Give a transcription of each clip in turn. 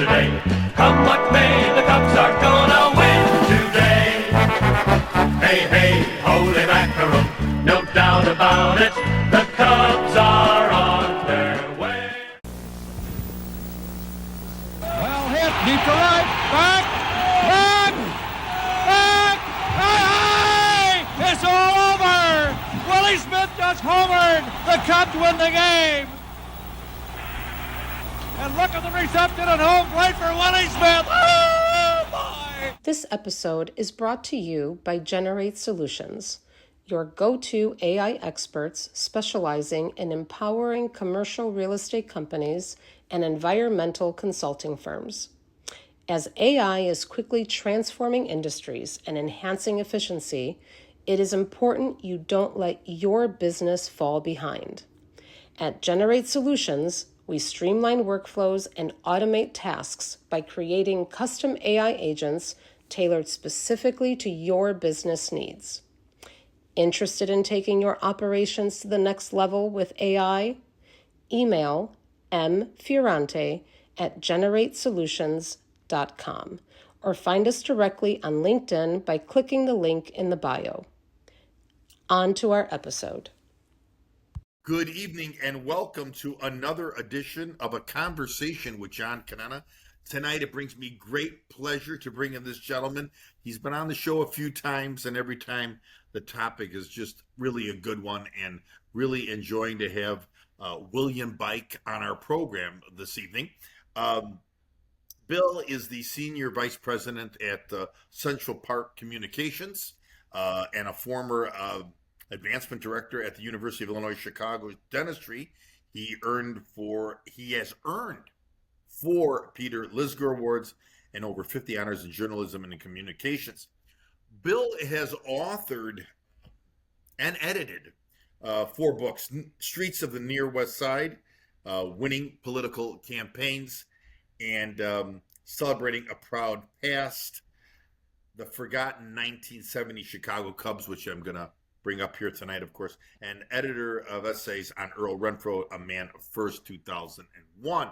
today. Come what may, the Cubs are gonna win today. Hey, hey, holy mackerel, no doubt about it, the Cubs are on their way. Well hit, deep to right, back, high, it's all over. Willie Smith just homered. The Cubs win the game. And look at the reception at home plate for Willie Smith. Oh, boy. This episode is brought to you by Generate Solutions, your go-to AI experts specializing in empowering commercial real estate companies and environmental consulting firms. As AI is quickly transforming industries and enhancing efficiency, it is important you don't let your business fall behind. At Generate Solutions, we streamline workflows and automate tasks by creating custom AI agents tailored specifically to your business needs. Interested in taking your operations to the next level with AI? Email mfiorante@generatesolutions.com or find us directly on LinkedIn by clicking the link in the bio. On to our episode. Good evening and welcome to another edition of A Conversation with John Conenna. Tonight it brings me great pleasure to bring in this gentleman. He's been on the show a few times, and every time the topic is just really a good one, and really enjoying to have William Bike on our program this evening. Bill is the Senior Vice President at Central Park Communications and a former Advancement Director at the University of Illinois Chicago Dentistry. He has earned 4 Peter Lisger Awards and over 50 honors in journalism and in communications. Bill has authored and edited 4 books: Streets of the Near West Side, Winning Political Campaigns, and Celebrating a Proud Past, The Forgotten 1970 Chicago Cubs, which I'm going to bring up here tonight, of course, and editor of essays on Earl Renfro, A Man First, 2001.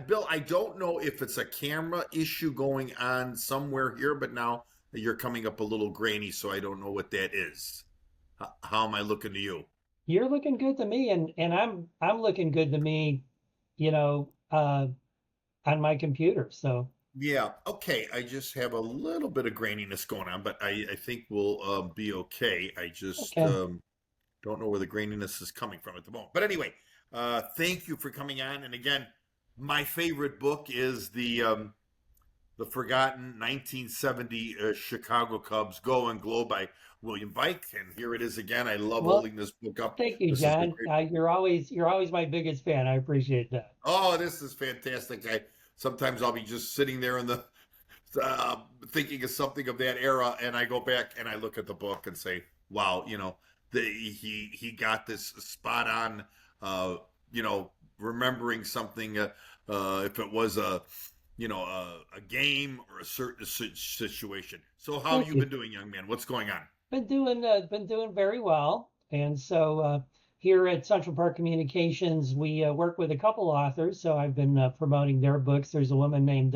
Bill, I don't know if it's a camera issue going on somewhere here, but now you're coming up a little grainy, so I don't know what that is. How am I looking to you? You're looking good to me, and I'm looking good to me, on my computer. So yeah, okay. I just have a little bit of graininess going on, but I think we'll be okay. I just don't know where the graininess is coming from at the moment. But anyway, thank you for coming on. And again, my favorite book is the Forgotten 1970 Chicago Cubs Go and Glow by William Bike, and here it is again. I love holding this book up. Thank you, John. You're always my biggest fan. I appreciate that. Oh, this is fantastic. Sometimes I'll be just sitting there in the thinking of something of that era, and I go back and I look at the book and say, "Wow, he got this spot on." Remembering something, if it was a game or a certain situation. So, how have you been doing, young man? What's going on? Been doing very well, and so. Here at Central Park Communications, we work with a couple authors, so I've been promoting their books. There's a woman named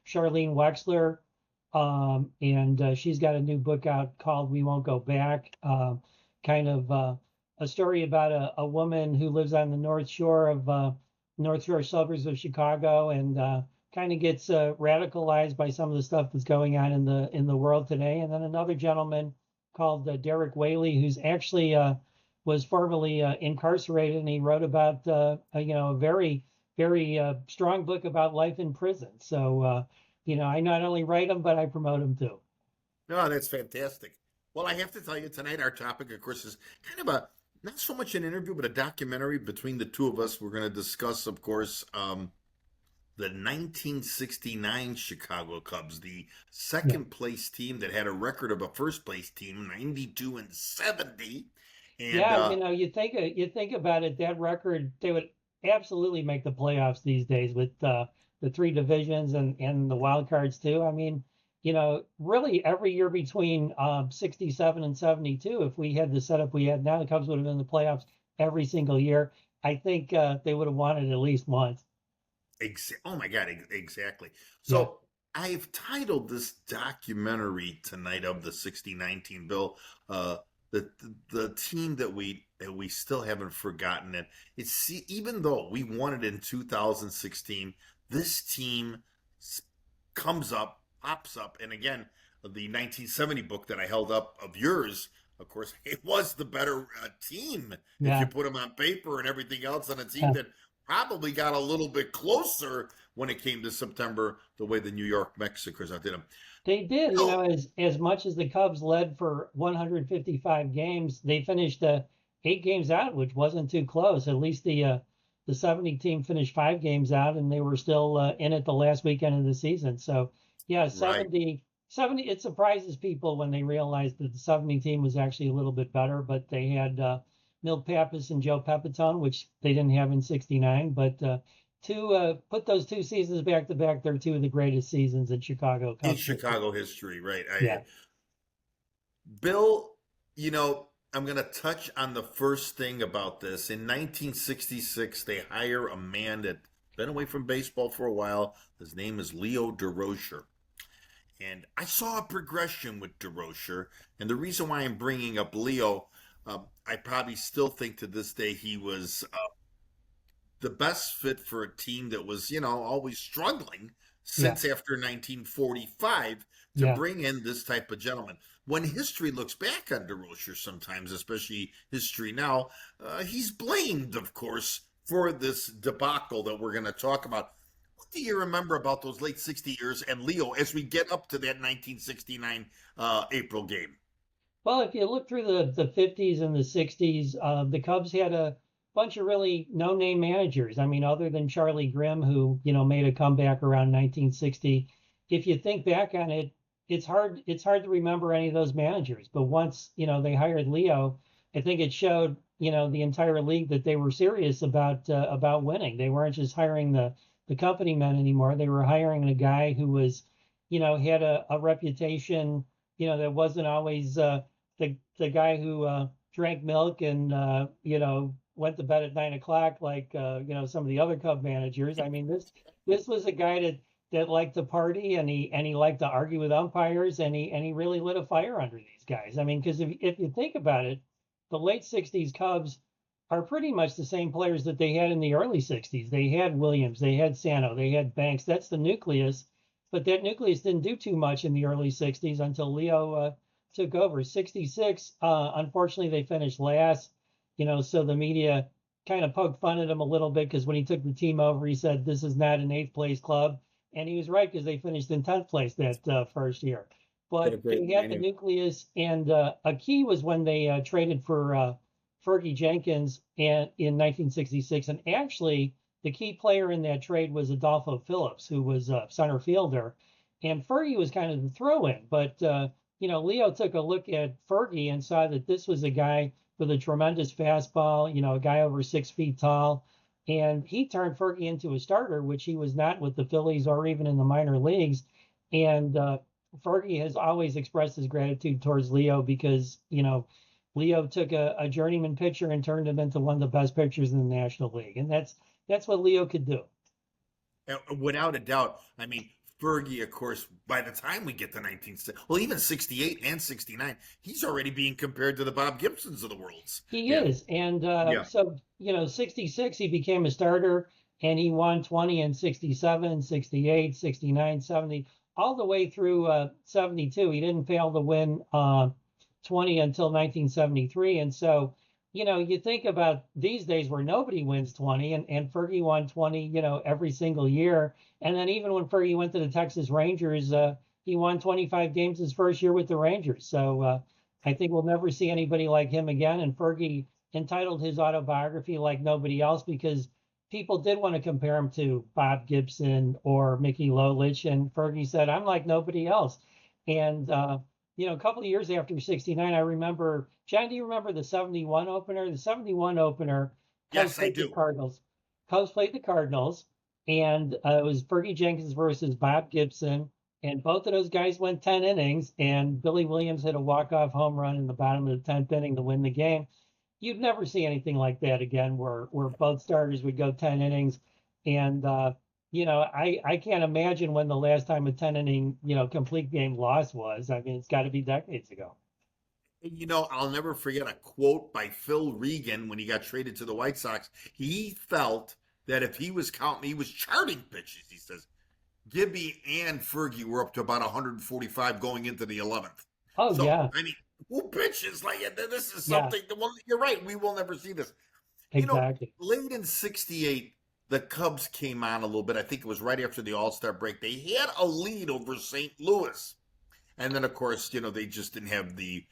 Charlene Wexler, and she's got a new book out called We Won't Go Back, kind of a story about a woman who lives on the North Shore suburbs of Chicago, and kind of gets radicalized by some of the stuff that's going on in the world today. And then another gentleman called Derek Whaley, who's actually was formerly incarcerated, and he wrote about a very, very strong book about life in prison. So I not only write them, but I promote them too. Oh, that's fantastic. Well, I have to tell you tonight, our topic, of course, is kind of not so much an interview, but a documentary between the two of us. We're going to discuss, of course, the 1969 Chicago Cubs, the second place team that had a record of a first place team, 92 and 70. And, you think about it, that record, they would absolutely make the playoffs these days with the 3 divisions and the wild cards too. I mean, really every year between 67 and 72, if we had the setup we had now, the Cubs would have been in the playoffs every single year. I think they would have won it at least once. Oh my God, exactly. Yeah. So I've titled this documentary tonight of the 69 team, Bill, the team that we still haven't forgotten. And it's even though we won it in 2016, this team comes up, pops up, and again, the 1970 book that I held up of yours. Of course, it was the better team if you Yeah. put them on paper and everything else on a team Yeah. that probably got a little bit closer when it came to September, the way the New York Mexicans did them. They did, No, as much as the Cubs led for 155 games, they finished 8 games out, which wasn't too close. At least the 70 team finished 5 games out, and they were still in it the last weekend of the season. So, yeah, right. 70. It surprises people when they realize that the 70 team was actually a little bit better, but they had Milt Pappas and Joe Pepitone, which they didn't have in '69. But put those 2 seasons back to back, they're two of the greatest seasons in Chicago In Cubs history. Chicago history, right? Yeah. Bill, I'm going to touch on the first thing about this. In 1966, they hire a man that's been away from baseball for a while. His name is Leo DeRocher. And I saw a progression with DeRocher. And the reason why I'm bringing up Leo, I probably still think to this day he was the best fit for a team that was, always struggling Yeah. since after 1945 to Yeah. bring in this type of gentleman. When history looks back on DeRocher sometimes, especially history now, he's blamed, of course, for this debacle that we're going to talk about. What do you remember about those late 60 years and Leo as we get up to that 1969 April game? Well, if you look through the 50s and the 60s, the Cubs had a bunch of really no-name managers. I mean, other than Charlie Grimm, who made a comeback around 1960. If you think back on it, it's hard to remember any of those managers. But once they hired Leo, I think it showed the entire league that they were serious about winning. They weren't just hiring the company men anymore. They were hiring a guy who was had a reputation that wasn't always the guy who drank milk and went to bed at 9 o'clock like some of the other Cub managers. I mean, this was a guy that liked to party, and he liked to argue with umpires, and he really lit a fire under these guys. I mean, because if you think about it, the late '60s Cubs are pretty much the same players that they had in the early '60s. They had Williams, they had Sano, they had Banks. That's the nucleus. But that nucleus didn't do too much in the early '60s until Leo took over. '66, unfortunately, they finished last. So the media kind of poked fun at him a little bit because when he took the team over, he said this is not an eighth place club, and he was right because they finished in 10th place that first year. What a But great they had the menu. nucleus, and a key was when they traded for Fergie Jenkins in 1966, and actually the key player in that trade was Adolfo Phillips, who was a center fielder, and Fergie was kind of the throw-in. But Leo took a look at Fergie and saw that this was a guy with a tremendous fastball, a guy over 6 feet tall, and he turned Fergie into a starter, which he was not with the Phillies or even in the minor leagues. And Fergie has always expressed his gratitude towards Leo because Leo took a journeyman pitcher and turned him into one of the best pitchers in the National League, and that's what Leo could do. Without a doubt. I mean, Fergie, of course, by the time we get to well, even 68 and 69, he's already being compared to the Bob Gibsons of the worlds. He Yeah. is, and Yeah. so '66 he became a starter, and he won 20 in '67, '68, '69, '70, all the way through '72. He didn't fail to win 20 until 1973, and so you think about these days where nobody wins 20, and Fergie won 20, every single year. And then even when Fergie went to the Texas Rangers, he won 25 games his first year with the Rangers. So I think we'll never see anybody like him again. And Fergie entitled his autobiography like nobody else because people did want to compare him to Bob Gibson or Mickey Lolich. And Fergie said, I'm like nobody else. And a couple of years after '69, I remember, John, do you remember the '71 opener? The '71 opener, Cubs Yes, I played the do. Cardinals. Cubs played the Cardinals, and it was Fergie Jenkins versus Bob Gibson, and both of those guys went 10 innings, and Billy Williams hit a walk-off home run in the bottom of the 10th inning to win the game. You'd never see anything like that again, where both starters would go 10 innings, and I can't imagine when the last time a 10 inning, complete game loss was. I mean, it's got to be decades ago. I'll never forget a quote by Phil Regan when he got traded to the White Sox. He felt that if he was charting pitches. He says Gibby and Fergie were up to about 145 going into the 11th. Oh, So, yeah. I mean, who pitches like this is Yeah, something. Well, you're right. We will never see this. exactly. Late in '68, the Cubs came on a little bit. I think it was right after the All-Star break. They had a lead over St. Louis. And then, of course, they just didn't have the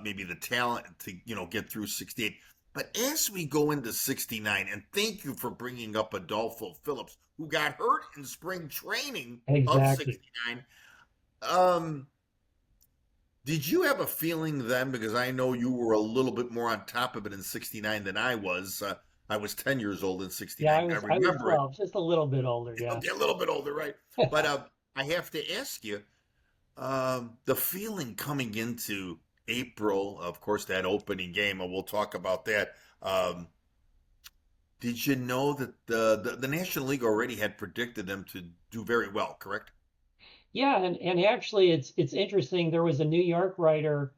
maybe the talent to, get through '68. But as we go into '69, and thank you for bringing up Adolfo Phillips, who got hurt in spring training of Exactly. '69. Did you have a feeling then? Because I know you were a little bit more on top of it in '69 than I was. I was 10 years old in Yeah, '69. I I was remember it. 12, just a little bit older. Yeah. Okay, a little bit older, right? But I have to ask you, the feeling coming into April, of course, that opening game, and we'll talk about that. Did you know that the National League already had predicted them to do very well, correct? Yeah, and actually it's interesting. There was a New York writer.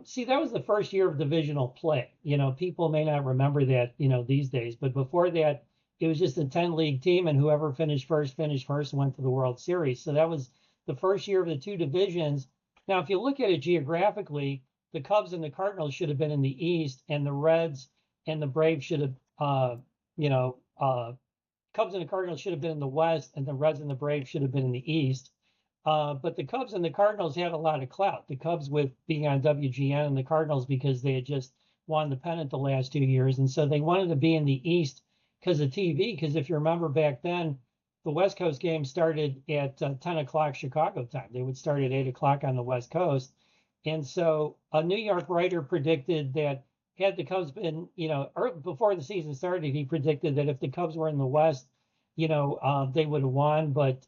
See, that was the first year of divisional play. People may not remember that, these days, but before that, it was just a 10 league team, and whoever finished first and went to the World Series. So that was the first year of the two divisions. Now, if you look at it geographically, the Cubs and the Cardinals should have been in the East, and the Reds and the Braves should have, you know, Cubs and the Cardinals should have been in the West, and the Reds and the Braves should have been in the East. But the Cubs and the Cardinals had a lot of clout. The Cubs with being on WGN, and the Cardinals because they had just won the pennant the last 2 years. And so they wanted to be in the East because of TV. Because if you remember back then, the West Coast game started at 10 o'clock Chicago time. They would start at 8 o'clock on the West Coast. And so a New York writer predicted that had the Cubs been, before the season started, he predicted that if the Cubs were in the West, they would have won. But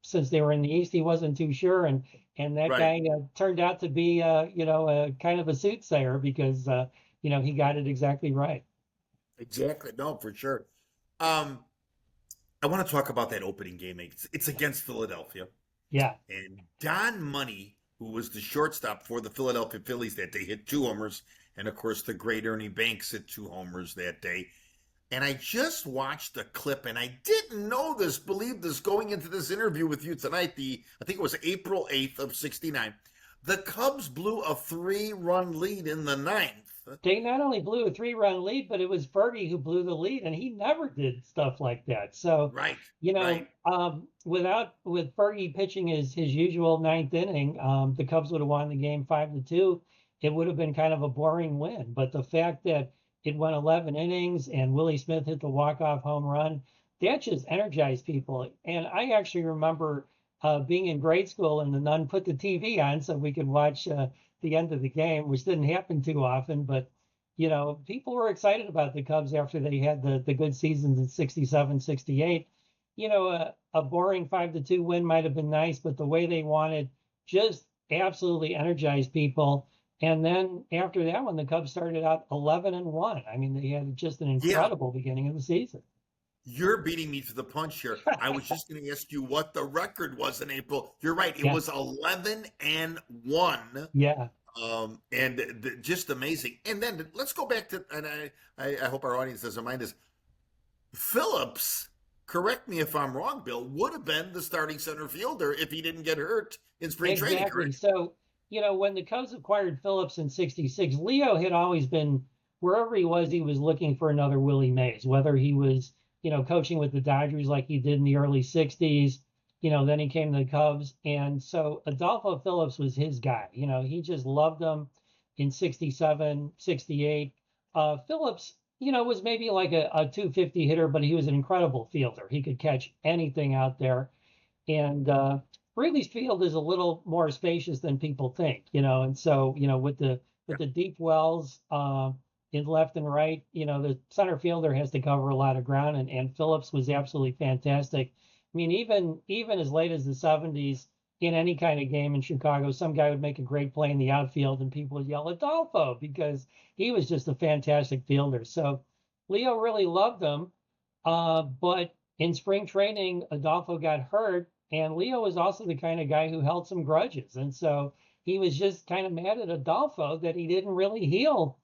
since they were in the East, he wasn't too sure. And that Right. guy turned out to be, a kind of a soothsayer because, he got it exactly right. Exactly. No, for sure. Um, I want to talk about that opening game. It's against Philadelphia. Yeah. And Don Money, who was the shortstop for the Philadelphia Phillies that day, hit 2 homers. And of course, the great Ernie Banks hit 2 homers that day. And I just watched the clip, and I didn't believe this going into this interview with you tonight. I think it was April 8th of '69. The Cubs blew a 3-run lead in the ninth. They not only blew a 3-run lead, but it was Fergie who blew the lead, and he never did stuff like that. So, Right, right. with Fergie pitching his usual ninth inning, the Cubs would have won the game 5-2. It would have been kind of a boring win. But the fact that it went 11 innings and Willie Smith hit the walk-off home run, that just energized people. And I actually remember being in grade school, and the nun put the TV on so we could watch the end of the game, which didn't happen too often. But, people were excited about the Cubs after they had the good seasons in '67, '68. A boring 5-2 win might have been nice, but the way they wanted just absolutely energized people. And then after that one, the Cubs started out 11-1. I mean, they had just an Yeah, incredible beginning of the season. you're beating me to the punch here. I was just going to ask you what the record was in April. You're right. It Yeah, was 11-1. yeah, And just amazing. And then let's go back to, and I hope our audience doesn't mind this. Phillips, correct me if I'm wrong, Bill, would have been the starting center fielder if he didn't get hurt in spring training, exactly. correct? So, when the Cubs acquired Phillips in '66, Leo had always been, wherever he was looking for another Willie Mays, whether he was, coaching with the Dodgers like he did in the early '60s, then he came to the Cubs. And so Adolfo Phillips was his guy. He just loved him in '67, '68. Phillips, was maybe like a 250 hitter, but he was an incredible fielder. He could catch anything out there. And Wrigley's Field is a little more spacious than people think, and so, with Yeah. the deep wells in left and right, the center fielder has to cover a lot of ground, and Phillips was absolutely fantastic. I mean, even as late as the '70s, in any kind of game in Chicago, some guy would make a great play in the outfield, and people would yell Adolfo because he was just a fantastic fielder. So Leo really loved him. But in spring training, Adolfo got hurt, and Leo was also the kind of guy who held some grudges. And so he was just kind of mad at Adolfo that he didn't really heal,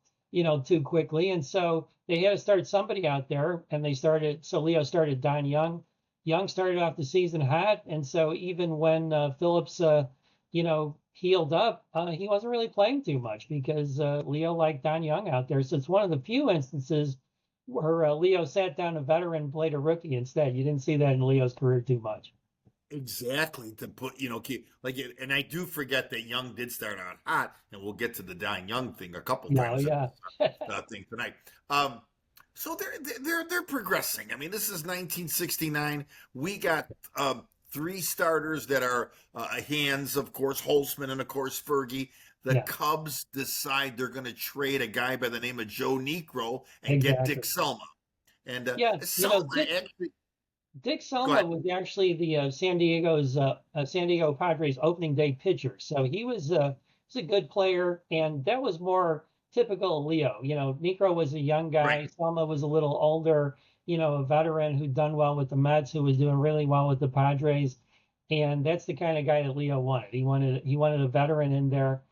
too quickly. And so they had to start somebody out there, and so Leo started Don Young. Young started off the season hot, and so even when Phillips, healed up, he wasn't really playing too much because Leo liked Don Young out there. So it's one of the few instances where Leo sat down a veteran and played a rookie instead. You didn't see that in Leo's career too much. Exactly, to put, keep like it, and I do forget that Young did start out hot, and we'll get to the Don Young thing a couple times. Yeah. Thing tonight. So they're progressing. I mean, this is 1969. We got 3 starters that are hands, of course, Holtzman and of course Fergie. The Cubs decide they're going to trade a guy by the name of Joe Negro and get Dick Selma. And Selma actually. Dick Selma was actually the San Diego Padres opening day pitcher. So he was a good player, and that was more typical of Leo. Negro was a young guy. Right. Selma was a little older, a veteran who'd done well with the Mets, who was doing really well with the Padres. And that's the kind of guy that Leo wanted. He wanted a veteran in there.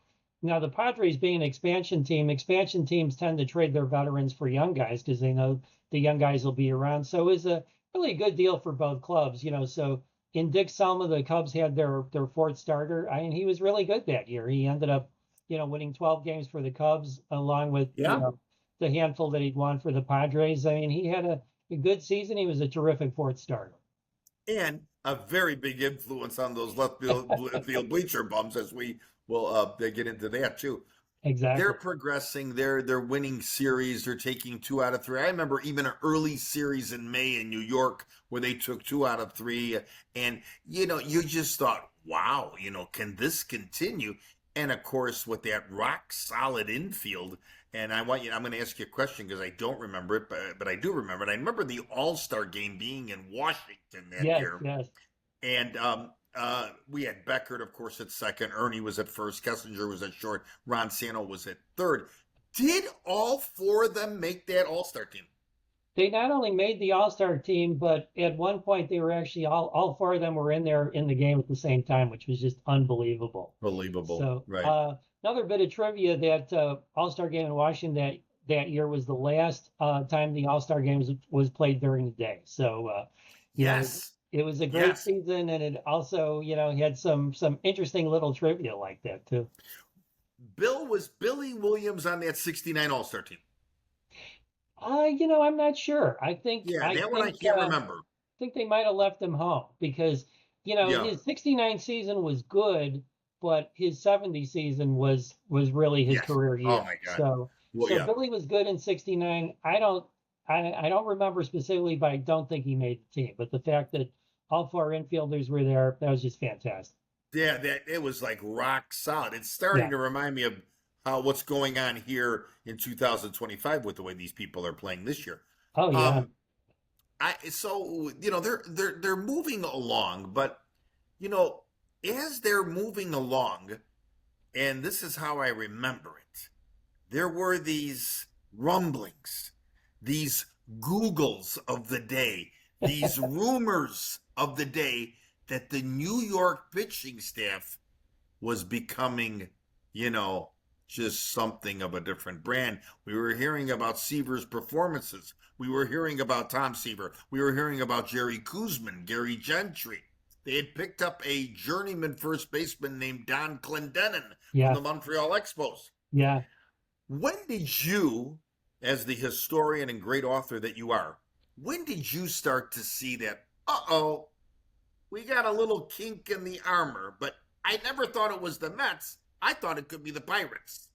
Now, the Padres being an expansion teams tend to trade their veterans for young guys because they know the young guys will be around. So it was a really good deal for both clubs, So in Dick Selma, the Cubs had their 4th starter. I mean, he was really good that year. He ended up, winning 12 games for the Cubs, along with the handful that he'd won for the Padres. I mean, he had a good season. He was a terrific 4th starter. And a very big influence on those left field bleacher bums, as we will get into that too. Exactly. They're progressing. They're winning series. They're taking 2 out of 3. I remember even an early series in May in New York where they took 2 out of 3. And, you just thought, wow, can this continue? And of course, with that rock solid infield. And I'm going to ask you a question because I don't remember it, but I do remember it. I remember the All-Star game being in Washington that year. Yes. And, we had Beckert, of course, at second. Ernie was at first. Kessinger was at short. Ron Santo was at third. Did all 4 of them make that All-Star team? They not only made the All-Star team, but at one point they were actually all 4 of them were in there in the game at the same time, which was just unbelievable. So, right. Another bit of trivia that All-Star game in Washington that year was the last time the All-Star games was played during the day. So, yes. It was a great season, and it also, had some interesting little trivia like that too. Was Billy Williams on that 69 All-Star team? I'm not sure. I think I can't remember. I think they might have left him home because, his 69 season was good, but his 70 season was really his career year. Oh my God. So Billy was good in 69. I don't remember specifically, but I don't think he made the team. But the fact that all 4 infielders were there, that was just fantastic. Yeah, it was like rock solid. It's starting to remind me of what's going on here in 2025 with the way these people are playing this year. Oh yeah. They're moving along, but as they're moving along, and this is how I remember it, there were these rumblings, these Googles of the day, these rumors of the day that the New York pitching staff was becoming, just something of a different brand. We were hearing about Seaver's performances. We were hearing about Tom Seaver. We were hearing about Jerry Kuzman, Gary Gentry. They had picked up a journeyman first baseman named Don Clendenin from the Montreal Expos. Yeah. When did you, as the historian and great author that you are, when did you start to see that, we got a little kink in the armor, but I never thought it was the Mets. I thought it could be the Pirates.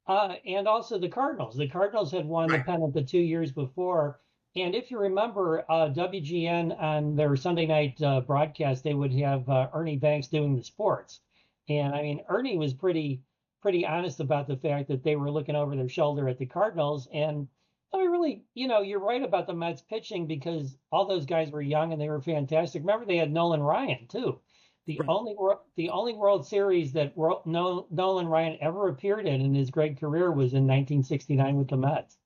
And also the Cardinals. The Cardinals had won the pennant the 2 years before. And if you remember, WGN on their Sunday night broadcast, they would have Ernie Banks doing the sports. And I mean, Ernie was pretty honest about the fact that they were looking over their shoulder at the Cardinals. And I mean, really, you're right about the Mets pitching because all those guys were young and they were fantastic. Remember, they had Nolan Ryan too. The only World Series that Nolan Ryan ever appeared in his great career was in 1969 with the Mets.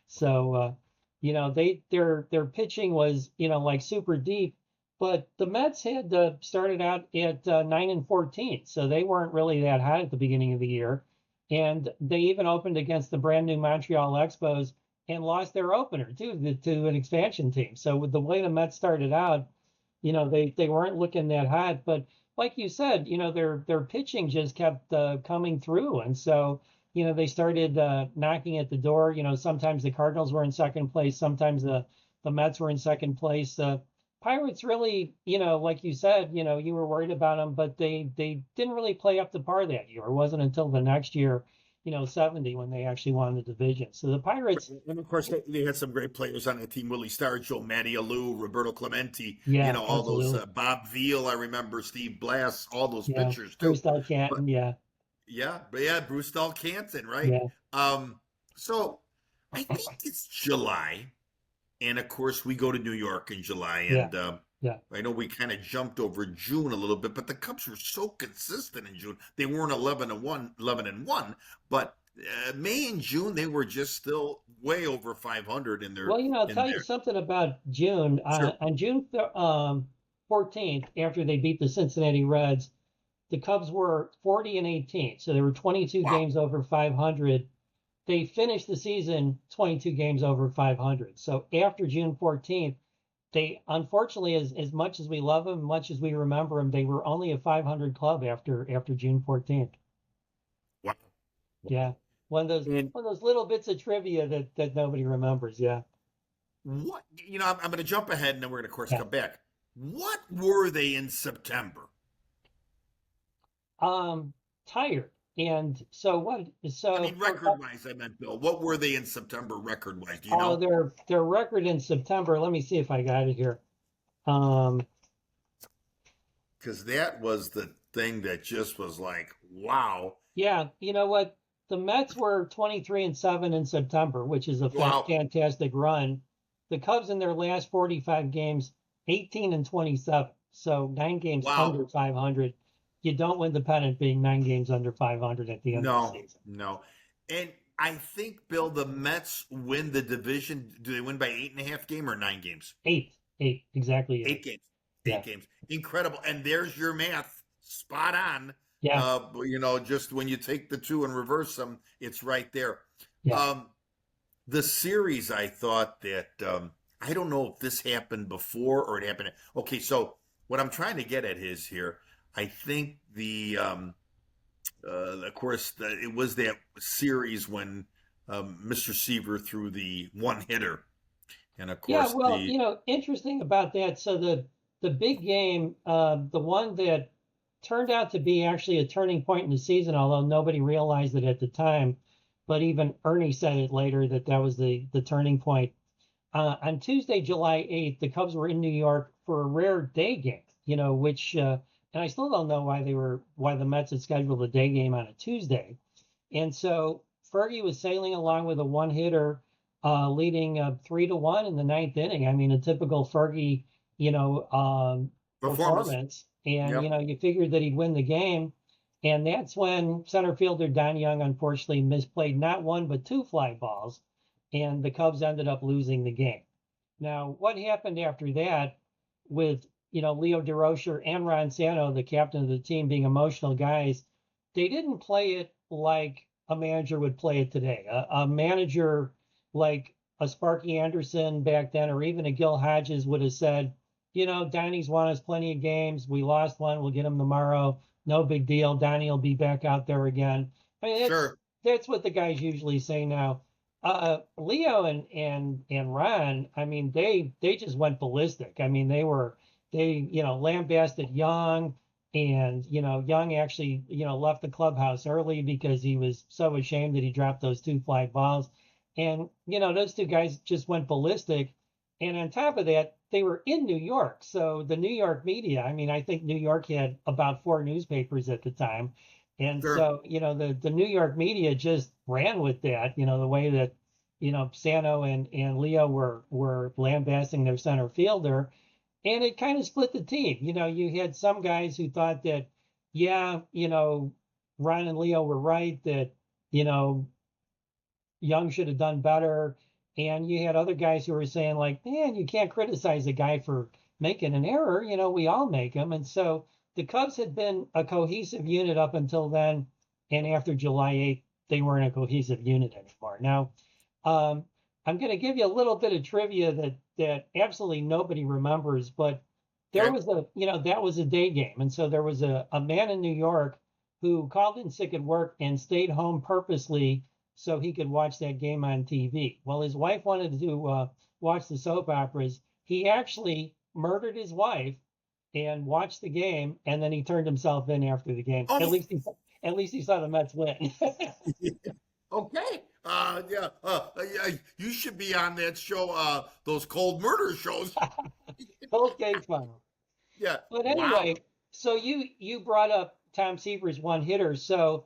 So Their pitching was, like super deep, but the Mets had started out at 9-14, so they weren't really that hot at the beginning of the year, and they even opened against the brand new Montreal Expos and lost their opener too to an expansion team. So with the way the Mets started out, they weren't looking that hot, but like you said, their pitching just kept coming through, and so they started knocking at the door. Sometimes the Cardinals were in second place, sometimes the Mets were in second place. Pirates really, like you said, you were worried about them, but they didn't really play up to par that year. It wasn't until the next year, 70, when they actually won the division. So the Pirates, And of course, they had some great players on the team: Willie Stargell, Matty Alou, Roberto Clemente. yeah, All absolutely. those Bob Veal. I remember Steve Blass. All those Yeah, pitchers too. Bruce Del But Canton, yeah, Bruce Dahl Canton, right? yeah, So I think it's July, and of course we go to New York in July, yeah, and yeah. I know we kind of jumped over June a little bit, but the Cubs were so consistent in June. They weren't 11-1, but May and June they were just still way over 500 in their Well, I'll in tell you their. something about June. Sure. On June 14th, after they beat the Cincinnati Reds, the Cubs were 40-18, so they were 22 Wow. games over 500. They finished the season 22 games over 500. So after June 14th, they unfortunately, as much as we love them, much as we remember them, they were only a 500 club after June 14th. Wow. Yeah, And one of those little bits of trivia that nobody remembers. Yeah, what I'm going to jump ahead, and then we're going to, of course, yeah. come back. What were they in September? Tired. And so what? So I mean, record-wise, I meant, Bill. What were they in September record-wise? Do you know? their record in September. Let me see if I got it here. Um, Because that was the thing that just was like, wow, yeah, you know what? The Mets were 23-7 in September, which is a wow, fantastic run. The Cubs in their last 45 games, 18-27. So 9 games wow. under 500. You don't win the pennant being 9 games under 500 at the end of the No, season. no. And I think, Bill, the Mets win the division. Do they win by 8.5 games or 9 games? Eight, exactly Eight eight. games. Yeah, 8 games. Incredible. And there's your math. Spot on. yeah, Just when you take the two and reverse them, it's right there. yeah. The series, I thought that I don't know if this happened before or it happened. Okay, so what I'm trying to get at is here. I think of course, it was that series when Mr. Seaver threw the one hitter, and of Yeah, course well, interesting about that. So the big game, the one that turned out to be actually a turning point in the season, although nobody realized it at the time, but even Ernie said it later that was the turning point. On Tuesday, July 8th, the Cubs were in New York for a rare day game, which and I still don't know why the Mets had scheduled a day game on a Tuesday. And so Fergie was sailing along with a one hitter, leading 3-1 in the ninth inning. I mean, a typical Fergie, performance. performance. And, Yep. you figured that he'd win the game. And that's when center fielder Don Young unfortunately misplayed not one, but two fly balls. And the Cubs ended up losing the game. Now, what happened after that with, Leo DeRocher and Ron Santo, the captain of the team, being emotional guys, they didn't play it like a manager would play it today. A manager like a Sparky Anderson back then, or even a Gil Hodges would have said, Donnie's won us plenty of games. We lost one. We'll get him tomorrow. No big deal. Donnie will be back out there again. I mean, Sure. that's what the guys usually say now. Leo and Ron, I mean, they just went ballistic. I mean, they lambasted Young, and Young actually left the clubhouse early because he was so ashamed that he dropped those two fly balls, and those two guys just went ballistic. And on top of that, they were in New York, so the New York media, I mean, I think New York had about 4 newspapers at the time. And Sure. so, the New York media just ran with that, the way that, Sano and Leo were lambasting their center fielder. And it kind of split the team. You had some guys who thought that, yeah, Ron and Leo were right, that, Young should have done better. And you had other guys who were saying like, man, you can't criticize a guy for making an error. We all make them. And so the Cubs had been a cohesive unit up until then. And after July 8th, they weren't a cohesive unit anymore. Now, um, I'm going to give you a little bit of trivia that absolutely nobody remembers, but there Okay. was that was a day game. And so there was a man in New York who called in sick at work and stayed home purposely so he could watch that game on TV. Well, his wife wanted to watch the soap operas. He actually murdered his wife and watched the game, and then he turned himself in after the game. Oh, At least he saw the Mets win. okay. Yeah. Yeah. You should be on that show. Those cold murder shows. Both games fun. Yeah. But Wow. anyway, so you brought up Tom Seaver's one hitter. So,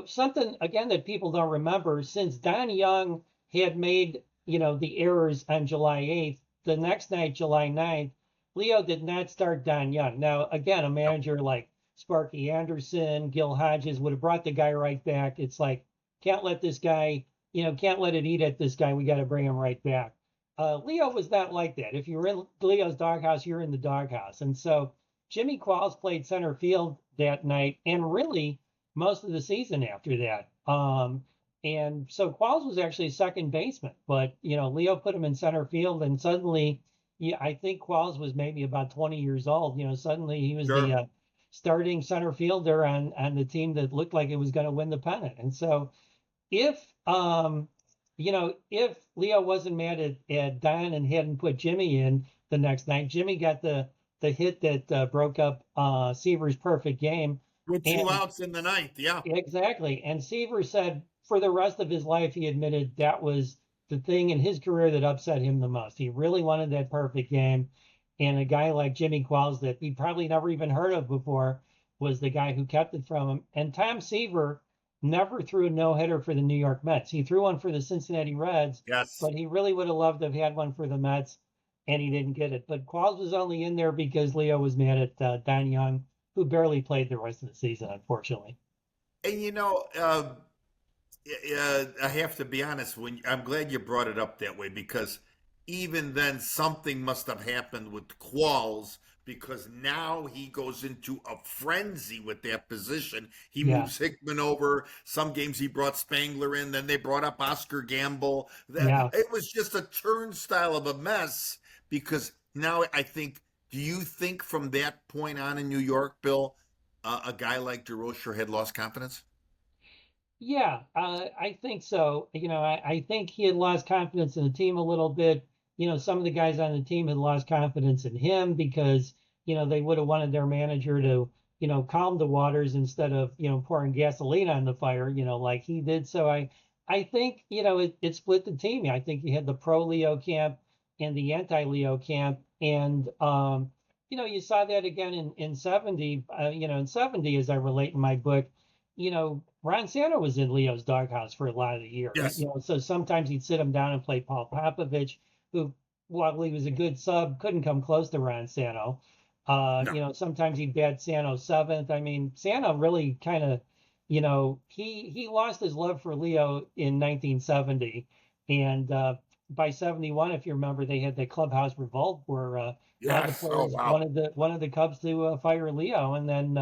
something again that people don't remember, since Don Young had made, the errors on July 8th, the next night, July 9th, Leo did not start Don Young. Now, again, a manager like Sparky Anderson, Gil Hodges would have brought the guy right back. It's like, can't let this guy, can't let it eat at this guy. We got to bring him right back. Leo was not like that. If you were in Leo's doghouse, you're in the doghouse. And so Jimmy Qualls played center field that night and really most of the season after that. And so Qualls was actually second baseman, but Leo put him in center field, and suddenly, yeah, I think Qualls was maybe about 20 years old. Suddenly he was Sure. the starting center fielder on the team that looked like it was going to win the pennant. And so if if Leo wasn't mad at Don and hadn't put Jimmy in the next night, Jimmy got the hit that broke up Seaver's perfect game. With two And outs in the ninth. Yeah. exactly. And Seaver said for the rest of his life, he admitted that was the thing in his career that upset him the most. He really wanted that perfect game. And a guy like Jimmy Qualls that he probably never even heard of before was the guy who kept it from him. And Tom Seaver never threw a no-hitter for the New York Mets. He threw one for the Cincinnati Reds, Yes. but he really would have loved to have had one for the Mets, and he didn't get it. But Qualls was only in there because Leo was mad at Don Young, who barely played the rest of the season, unfortunately. And I have to be honest. I'm glad you brought it up that way, because even then something must have happened with Qualls, because now he goes into a frenzy with that position. He Yeah, moves Hickman over. Some games he brought Spangler in. Then they brought up Oscar Gamble. yeah. It was just a turnstile of a mess. Because now I think, do you think from that point on in New York, Bill, a guy like DeRocher had lost confidence? Yeah, I think so. I think he had lost confidence in the team a little bit. Some of the guys on the team had lost confidence in him because, they would have wanted their manager to, calm the waters instead of, pouring gasoline on the fire, like he did. So I think, it split the team. I think you had the pro Leo camp and the anti Leo camp. And, you saw that again in 70, in 70, as I relate in my book, Ron Santo was in Leo's doghouse for a lot of the year. Yes. So sometimes he'd sit him down and play Paul Popovich, who, while he was a good sub, couldn't come close to Ron Santo. No. Sometimes he'd bat Santo seventh. I mean, Santo really kind of, he lost his love for Leo in 1970, and by 71, if you remember, they had the clubhouse revolt where one of the Yes. Oh, players wow. wanted the Cubs to fire Leo, and then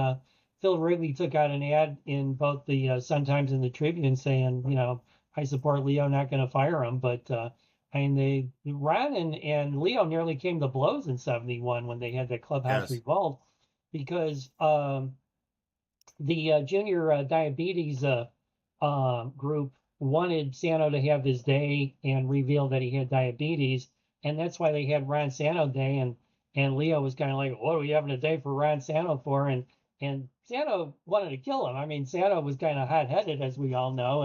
Phil Wrigley took out an ad in both the Sun-Times and the Tribune saying, I support Leo, not going to fire him. But I mean, Ron and Leo nearly came to blows in 71 when they had the clubhouse Yes. revolt because the junior diabetes group wanted Santo to have his day and reveal that he had diabetes. And that's why they had Ron Santo Day. And Leo was kind of like, what are we having a day for Ron Santo for? And Santo wanted to kill him. I mean, Santo was kind of hot-headed, as we all know,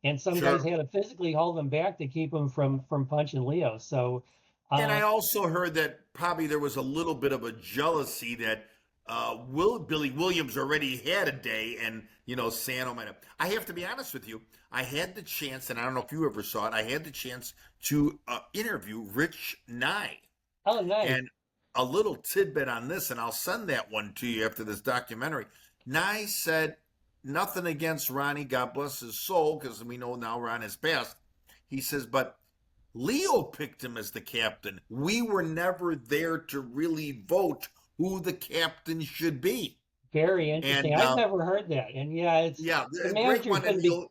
and some guys Sure. had to physically hold him back to keep him from punching Leo. So, And I uh, also heard that probably there was a little bit of a jealousy that Billy Williams already had a day, and Santo might have. I have to be honest with you. I had the chance, and I don't know if you ever saw it. I had the chance to interview Rich Nye, oh, nice. and a little tidbit on this, and I'll send that one to you after this documentary. Nye said nothing against Ronnie, God bless his soul, because we know now Ron has passed. He says, but Leo picked him as the captain. We were never there to really vote who the captain should be. Very interesting. And I've never heard that. And yeah, it's yeah, the a great manager one. And shouldn't be.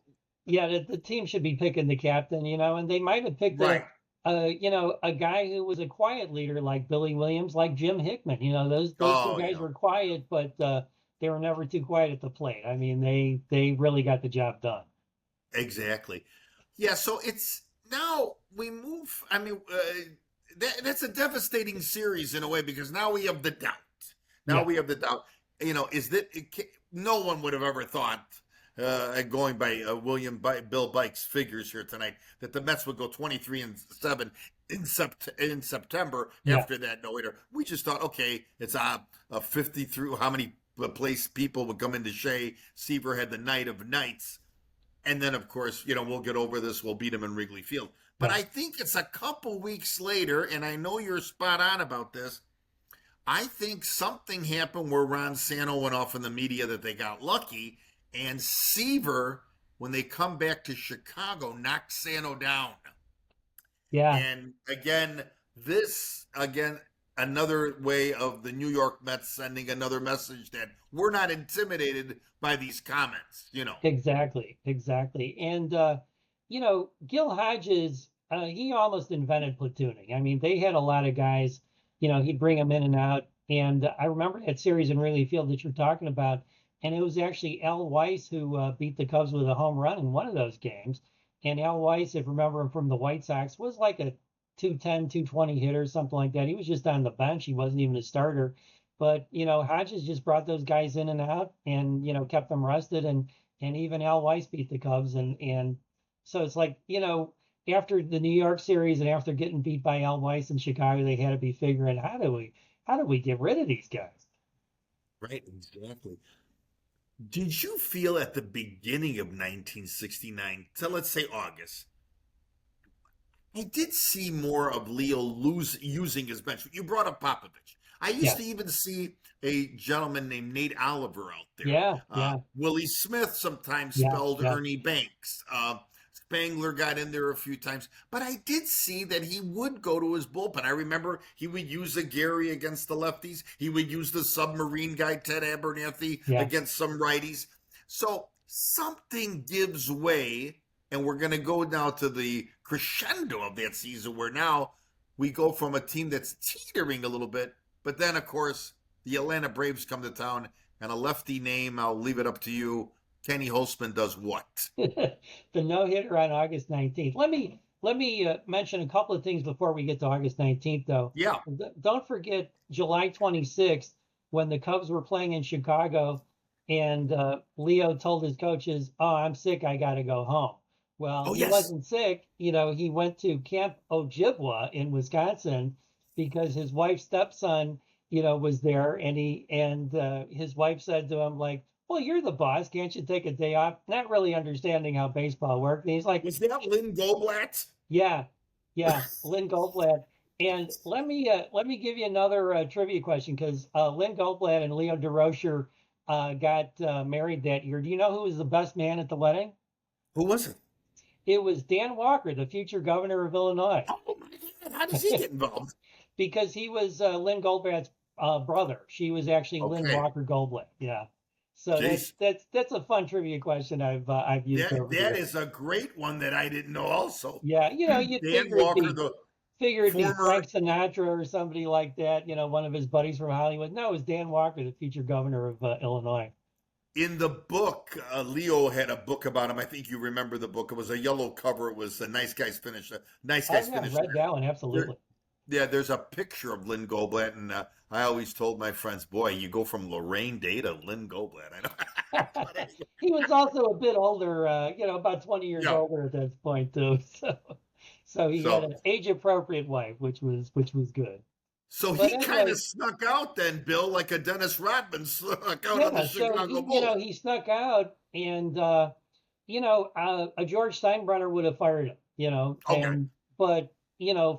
Yeah, the team should be picking the captain, and they might have picked right. a guy who was a quiet leader like Billy Williams, like Jim Hickman. Those two guys were quiet, but they were never too quiet at the plate. I mean, they really got the job done. Exactly. Yeah. So it's now we move. I mean, that's a devastating series in a way because now we have the doubt. Now we have the doubt. Is that no one would have ever thought, going by Bill Bike's figures here tonight, that the Mets would go 23-7 in September after that no-hitter. We just thought, okay, it's a 50 through how many place people would come into Shea. Seaver had the night of nights. And then, of course, we'll get over this. We'll beat him in Wrigley Field. But I think it's a couple weeks later, and I know you're spot on about this. I think something happened where Ron Santo went off in the media that they got lucky, and Seaver, when they come back to Chicago, knocked Santo down. Yeah. And another way of the New York Mets sending another message that we're not intimidated by these comments, Exactly. And, Gil Hodges, he almost invented platooning. I mean, they had a lot of guys, he'd bring them in and out. And I remember that series in Wrigley Field that you're talking about. And it was actually Al Weiss who beat the Cubs with a home run in one of those games. And Al Weiss, if you remember him from the White Sox, was like a 210, 220 hitter, something like that. He was just on the bench. He wasn't even a starter. But, Hodges just brought those guys in and out and, kept them rested. And even Al Weiss beat the Cubs. And so it's like, after the New York series and after getting beat by Al Weiss in Chicago, they had to be figuring, how do we get rid of these guys? Right, exactly. Did you feel at the beginning of 1969, so let's say August, I did see more of Leo using his bench. You brought up Popovich. I used to even see a gentleman named Nate Oliver out there. Yeah. Willie Smith sometimes spelled Ernie Banks. Spangler got in there a few times, but I did see that he would go to his bullpen. I remember he would use a Gary against the lefties. He would use the submarine guy, Ted Abernathy, against some righties. So something gives way, and we're going to go now to the crescendo of that season where now we go from a team that's teetering a little bit, but then, of course, the Atlanta Braves come to town, and a lefty name, I'll leave it up to you, Kenny Holtzman does what? The no-hitter on August 19th. Let me mention a couple of things before we get to August 19th, though. Yeah. Don't forget July 26th when the Cubs were playing in Chicago, and Leo told his coaches, "Oh, I'm sick. I got to go home." Well, he wasn't sick. He went to Camp Ojibwa in Wisconsin because his wife's stepson, was there, and his wife said to him, like, "Well, you're the boss. Can't you take a day off?" Not really understanding how baseball worked. And he's like, "Was that Lynn Goldblatt?" Yeah, Lynn Goldblatt. And let me give you another trivia question because Lynn Goldblatt and Leo DeRocher got married that year. Do you know who was the best man at the wedding? Who was it? It was Dan Walker, the future governor of Illinois. Oh my God! How does he get involved? Because he was Lynn Goldblatt's brother. She was actually Lynn Walker Goldblatt. Yeah. So that's a fun trivia question I've used. That is a great one that I didn't know. Also, yeah, you Dan Walker, figure it'd be Frank Sinatra or somebody like that. One of his buddies from Hollywood. No, it was Dan Walker, the future governor of Illinois. In the book, Leo had a book about him. I think you remember the book. It was a yellow cover. It was a Nice Guys Finish. Nice Guys Finish. Read that one, absolutely. There's a picture of Lynn Goldblatt, and I always told my friends, "Boy, you go from Lorraine Day to Lynn Goldblatt." I know. He was also a bit older, about 20 years older at that point too. So he had an age-appropriate wife, which was good. So he kind of snuck out then, Bill, like a Dennis Rodman snuck out on the Chicago Bulls. He snuck out, and a George Steinbrenner would have fired him. But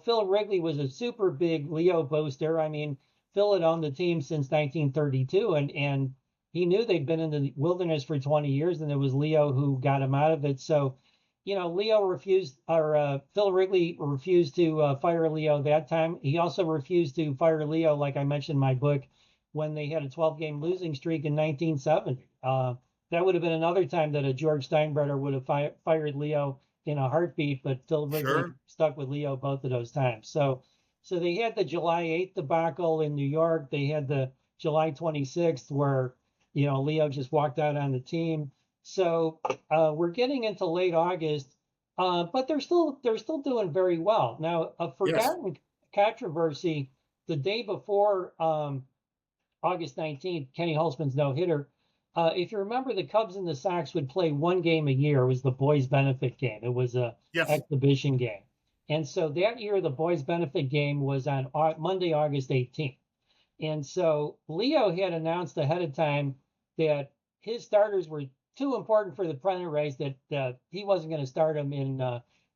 Phil Wrigley was a super big Leo booster. I mean, Phil had owned the team since 1932, and he knew they'd been in the wilderness for 20 years, and it was Leo who got him out of it. So, Leo refused, or Phil Wrigley refused to fire Leo that time. He also refused to fire Leo, like I mentioned in my book, when they had a 12-game losing streak in 1970. That would have been another time that a George Steinbrenner would have fired Leo in a heartbeat, but Phil Wrigley Sure. stuck with Leo both of those times. So they had the July 8th debacle in New York. They had the July 26th where, Leo just walked out on the team. So we're getting into late August, but they're still doing very well. Now, a Yes. forgotten controversy the day before August 19th, Kenny Holtzman's no hitter. If you remember, the Cubs and the Sox would play one game a year. It was the boys' benefit game. It was a Yes. exhibition game, and so that year the boys' benefit game was on Monday, August 18th. And so Leo had announced ahead of time that his starters were too important for the pennant race, that he wasn't going to start them in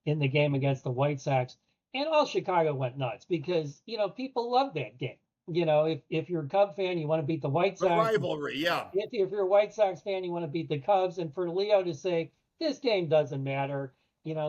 the game against the White Sox. And all Chicago went nuts because people love that game. If you're a Cub fan, you want to beat the White The Sox. rivalry. Yeah. If you're a White Sox fan, you want to beat the Cubs. And for Leo to say this game doesn't matter,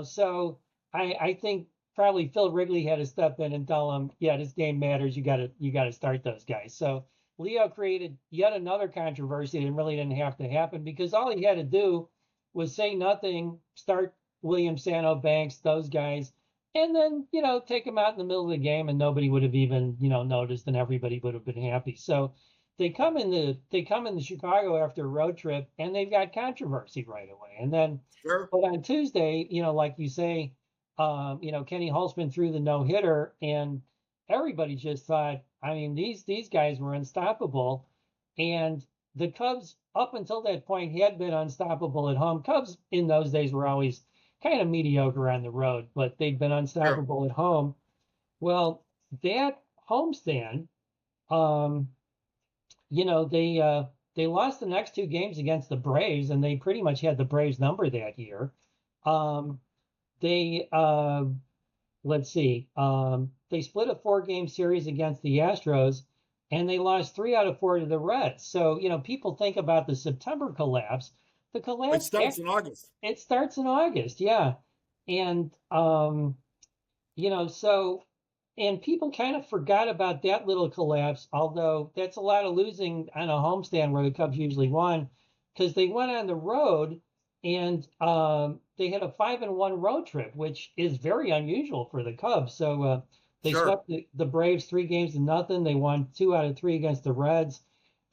so I think probably Phil Wrigley had to step in and tell him, yeah, this game matters. You gotta start those guys. So Leo created yet another controversy that really didn't have to happen because all he had to do was say nothing, start William Sano Banks, those guys, and then take them out in the middle of the game and nobody would have even noticed and everybody would have been happy. So they come in the Chicago after a road trip and they've got controversy right away. And then Sure. but on Tuesday, like you say, Kenny Holtzman threw the no hitter, and everybody just thought, I mean, these guys were unstoppable, and the Cubs up until that point had been unstoppable at home. Cubs in those days were always kind of mediocre on the road, but they'd been Sure. unstoppable at home. Well, that homestand, um, they lost the next two games against the Braves, and they pretty much had the Braves number that year. Um, they let's see, they split a 4-game series against the Astros, and they lost 3 out of 4 to the Reds. So people think about the September collapse. The It collapse starts in August. it starts in August, yeah, and so and people kind of forgot about that little collapse, although that's a lot of losing on a homestand where the Cubs usually won, because they went on the road and they had a 5-1 road trip, which is very unusual for the Cubs. So they Sure. swept the Braves 3 games to nothing. They won 2 out of 3 against the Reds.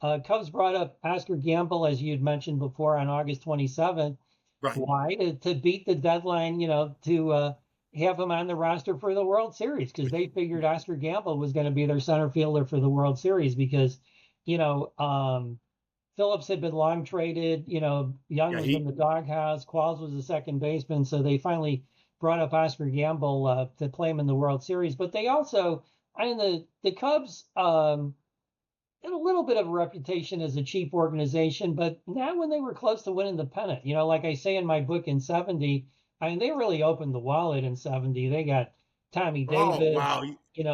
Cubs brought up Oscar Gamble, as you'd mentioned before, on August 27th. Right. Why? To beat the deadline, to have him on the roster for the World Series, because they figured Oscar Gamble was going to be their center fielder for the World Series because, you know, Phillips had been long traded, Young Yeah. was in the doghouse, Qualls was the second baseman, so they finally brought up Oscar Gamble to play him in the World Series. But they also, the Cubs had a little bit of a reputation as a cheap organization, but not when they were close to winning the pennant. Like I say in my book in 70, they really opened the wallet in 70. They got Tommy Oh, David, wow.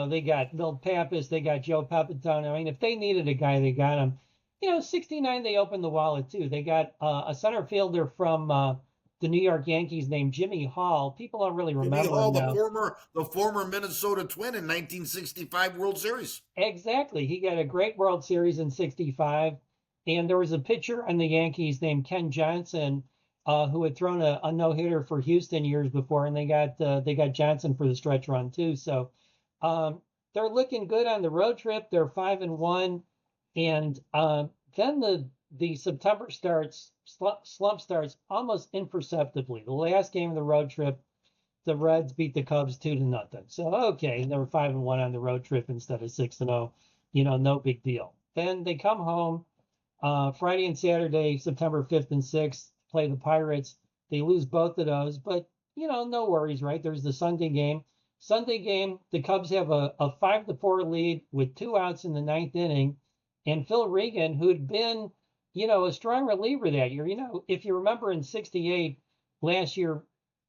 they got Milt Pappas, they got Joe Pepitone. If they needed a guy, they got him. 69, they opened the wallet too. They got a center fielder from the New York Yankees named Jimmy Hall. People don't really Jimmy remember Hall, him now. the former Minnesota Twin in 1965 World Series. Exactly. He got a great World Series in 65. And there was a pitcher on the Yankees named Ken Johnson, who had thrown a no-hitter for Houston years before, and they got Johnson for the stretch run too. So they're looking good on the road trip. They're 5-1. And then the September slump starts almost imperceptibly. The last game of the road trip, the Reds beat the Cubs 2-0. So okay, they were 5-1 on the road trip instead of 6-0. No big deal. Then they come home Friday and Saturday, September 5th and 6th, play the Pirates. They lose both of those, but no worries, right? There's the Sunday game. Sunday game, the Cubs have a 5-4 lead with 2 outs in the 9th inning, and Phil Regan, who'd been a strong reliever that year. If you remember in '68, last year,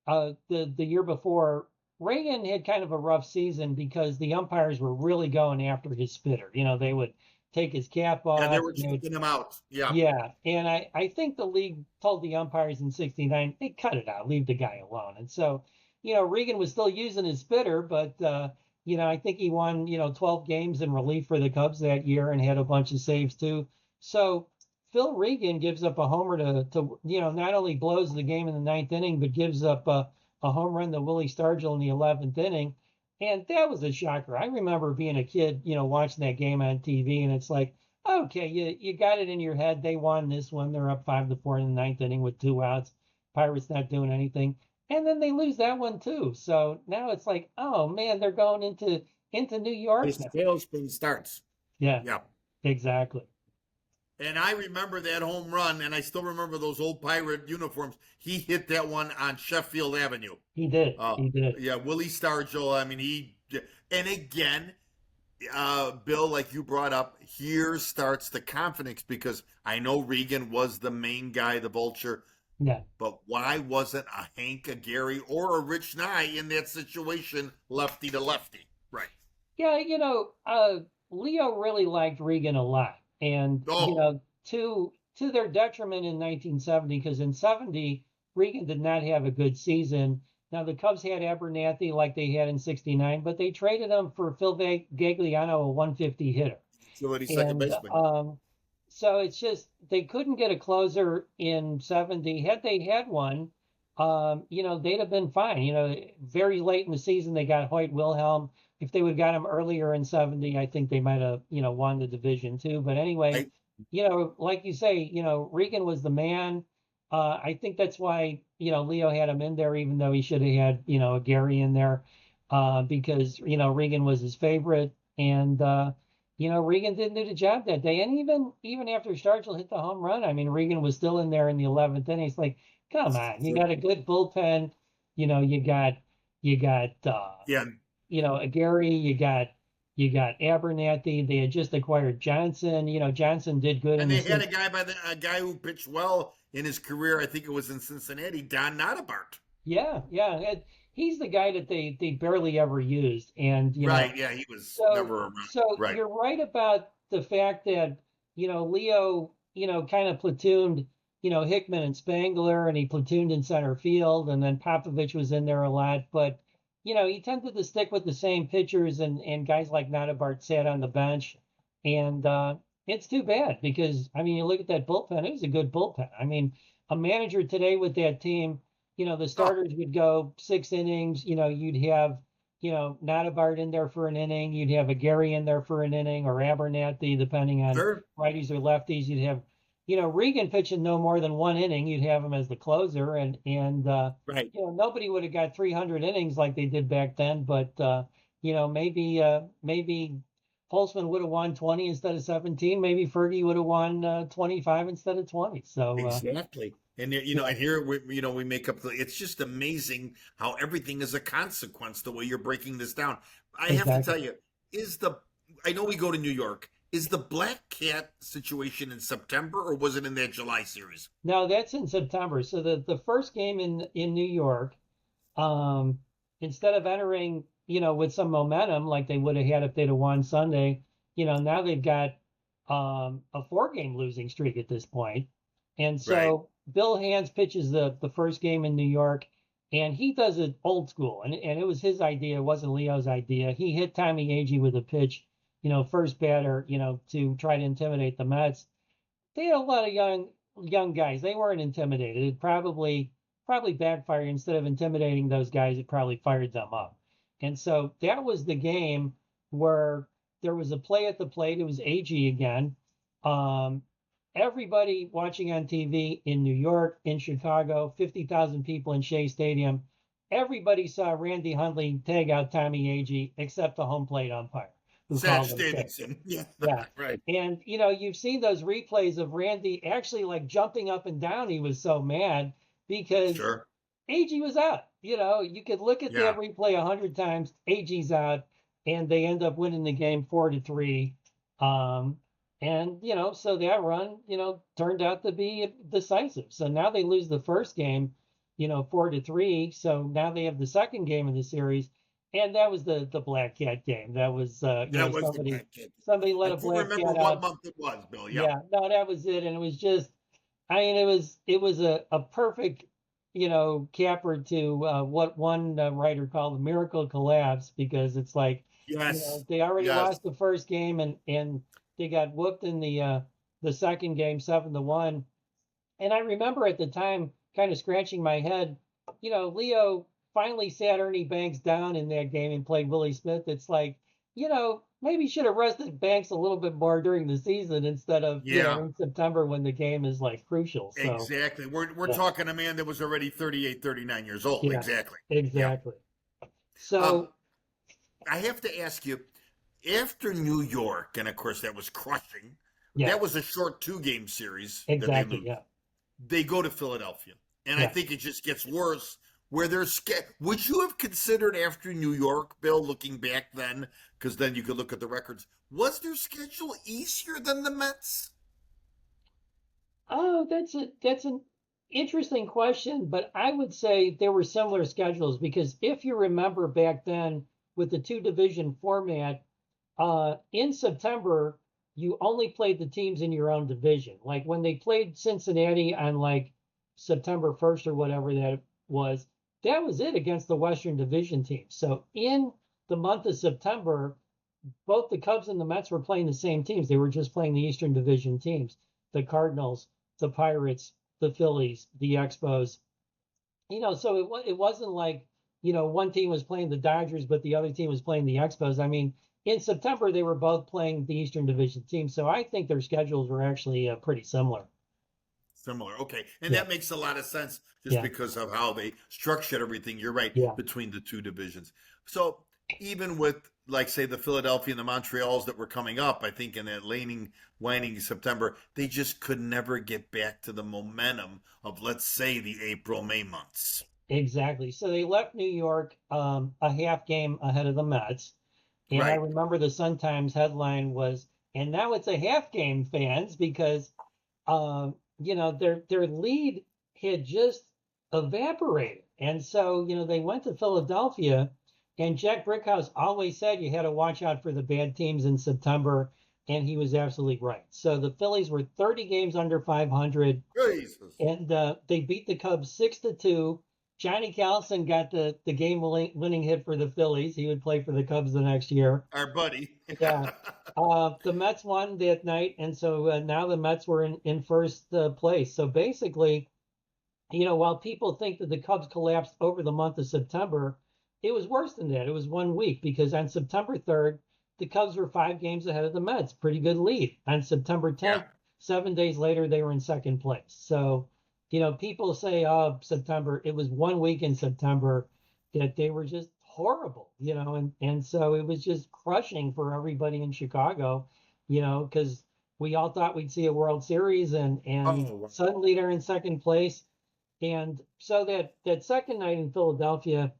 the year before, Reagan had kind of a rough season because the umpires were really going after his spitter. They would take his cap Yeah, they off. were checking him out. Yeah. Yeah, and I think the league told the umpires in '69, they cut it out, leave the guy alone. And so, Regan was still using his spitter, but I think he won 12 games in relief for the Cubs that year and had a bunch of saves too. So Phil Regan gives up a homer to not only blows the game in the ninth inning, but gives up a home run to Willie Stargell in the 11th inning. And that was a shocker. I remember being a kid, watching that game on TV, and it's like, okay, you got it in your head. They won this one. They're up 5-4 in the ninth inning with 2 outs. Pirates not doing anything, and then they lose that one too. So now it's like, oh man, they're going into New York. His tailspin starts. Yeah, Yeah. exactly. And I remember that home run, and I still remember those old Pirate uniforms. He hit that one on Sheffield Avenue. He did. He did. Yeah, Willie Stargell. I mean, and again, Bill, like you brought up, here starts the confidence, because I know Regan was the main guy, the vulture. Yeah. But why wasn't a Hank, a Gary, or a Rich Nye in that situation, lefty to lefty? Right. Yeah, Leo really liked Regan a lot. And, to their detriment in 1970, because in 70, Regan did not have a good season. Now, the Cubs had Abernathy like they had in '69, but they traded him for Phil Gagliano, a 150 hitter. Utility second baseman. So it's just, they couldn't get a closer in 70. Had they had one, they'd have been fine. Very late in the season, they got Hoyt Wilhelm. If they would have got him earlier in 70, I think they might have, won the division too. But anyway, like you say, Regan was the man. I think that's why, Leo had him in there, even though he should have had, a Gary in there, because, Regan was his favorite. And, Regan didn't do the job that day. And even after Stargell hit the home run, I mean, Regan was still in there in the 11th inning. It's like, come on, you got a good bullpen. You got a Gary, you got Abernathy. They had just acquired Johnson. Johnson did good. And they had a guy who pitched well in his career. I think it was in Cincinnati, Don Notabart. Yeah. He's the guy that they barely ever used. And right, yeah, he was never around. So right. You're right about the fact that Leo kind of platooned Hickman and Spangler, and he platooned in center field, and then Popovich was in there a lot, but he tended to stick with the same pitchers, and guys like Notabart sat on the bench. And it's too bad, because, I mean, you look at that bullpen, it was a good bullpen. I mean, a manager today with that team, the starters would go 6 innings. You'd have, Notabart in there for an inning. You'd have a Gary in there for an inning, or Abernathy, depending on righties or lefties. You'd have, Regan pitching no more than 1 inning. You'd have him as the closer, and right. Nobody would have got 300 innings like they did back then. But maybe Holtzman would have won 20 instead of 17. Maybe Fergie would have won 25 instead of 20. So exactly. And and here we make up it's just amazing how everything is a consequence the way you're breaking this down. I have to tell you, I know we go to New York. Is the Black Cat situation in September, or was it in that July series? No, that's in September. So the first game in New York, instead of entering, with some momentum like they would have had if they'd have won Sunday, now they've got a 4-game losing streak at this point. And so right. Bill Hands pitches the first game in New York, and he does it old school. And it was his idea. It wasn't Leo's idea. He hit Tommy Agee with a pitch, first batter, to try to intimidate the Mets. They had a lot of young guys. They weren't intimidated. It probably backfired. Instead of intimidating those guys, it probably fired them up. And so that was the game where there was a play at the plate. It was Agee again. Everybody watching on TV in New York, in Chicago, 50,000 people in Shea Stadium, everybody saw Randy Hundley tag out Tommy Agee except the home plate umpire. Sam Stevenson. Yeah. Right. And, you've seen those replays of Randy actually like jumping up and down. He was so mad because Agee was out. You could look at that replay 100 times. Agee's out, and they end up winning the game 4-3. And, so that run, turned out to be decisive. So now they lose the first game, 4-3. So now they have the second game of the series. And that was the black cat game. That was That was the Black Kid. somebody I let a can't black remember cat what out. month it was, Bill. Yeah. Yeah, no, that was it. And it was just, I mean, it was a perfect, capper to what one writer called the miracle collapse, because it's like, Yes. they already Yes. lost the first game, and they got whooped in the second game 7-1. And I remember at the time kind of scratching my head. Leo finally sat Ernie Banks down in that game and played Willie Smith. It's like, maybe should have rested Banks a little bit more during the season instead of, Yeah. in September when the game is like crucial. So, Exactly. We're yeah, talking a man that was already 38, 39 years old. yeah, Exactly. Yeah. exactly. Um, So, I have to ask you, after New York, and of course that was crushing. yeah, That was a short 2-game series that they exactly. lose. Yeah, They go to Philadelphia, and I yeah. think it just gets worse. Where they're would you have considered after New York, Bill, looking back then, because then you could look at the records, was their schedule easier than the Mets? Oh, that's an interesting question, but I would say there were similar schedules, because if you remember back then with the two division format, in September you only played the teams in your own division. Like when they played Cincinnati on like September 1st or whatever that was it against the Western Division teams. So in the month of September, both the Cubs and the Mets were playing the same teams. They were just playing the Eastern Division teams, the Cardinals, the Pirates, the Phillies, the Expos. So it wasn't like, one team was playing the Dodgers, but the other team was playing the Expos. I mean, in September, they were both playing the Eastern Division team. So I think their schedules were actually pretty similar. Similar. Okay. And Yeah, that makes a lot of sense just yeah, because of how they structured everything. You're right, yeah, between the two divisions. So even with, like, say, the Philadelphia and the Montreals that were coming up, I think in that waning September, they just could never get back to the momentum of, let's say, the April, May months. exactly. So they left New York a half game ahead of the Mets. And I Right. remember the Sun Times headline was, and now it's a half game, fans, because their lead had just evaporated. And so, they went to Philadelphia, and Jack Brickhouse always said you had to watch out for the bad teams in September, and he was absolutely right. So the Phillies were 30 games under 500, Jesus. and they beat the Cubs 6-2. Johnny Callison got the game winning hit for the Phillies. He would play for the Cubs the next year. Our buddy. Yeah. The Mets won that night, and so now the Mets were in first place. So basically, while people think that the Cubs collapsed over the month of September, it was worse than that. It was 1 week, because on September 3rd, the Cubs were 5 games ahead of the Mets. Pretty good lead. On September Yeah. 10th, 7 days later, they were in second place. So, people say, oh, September, it was 1 week in September that they were just horrible, and so it was just crushing for everybody in Chicago, because we all thought we'd see a World Series, and Oh, wow. suddenly they're in second place. And so that second night in Philadelphia,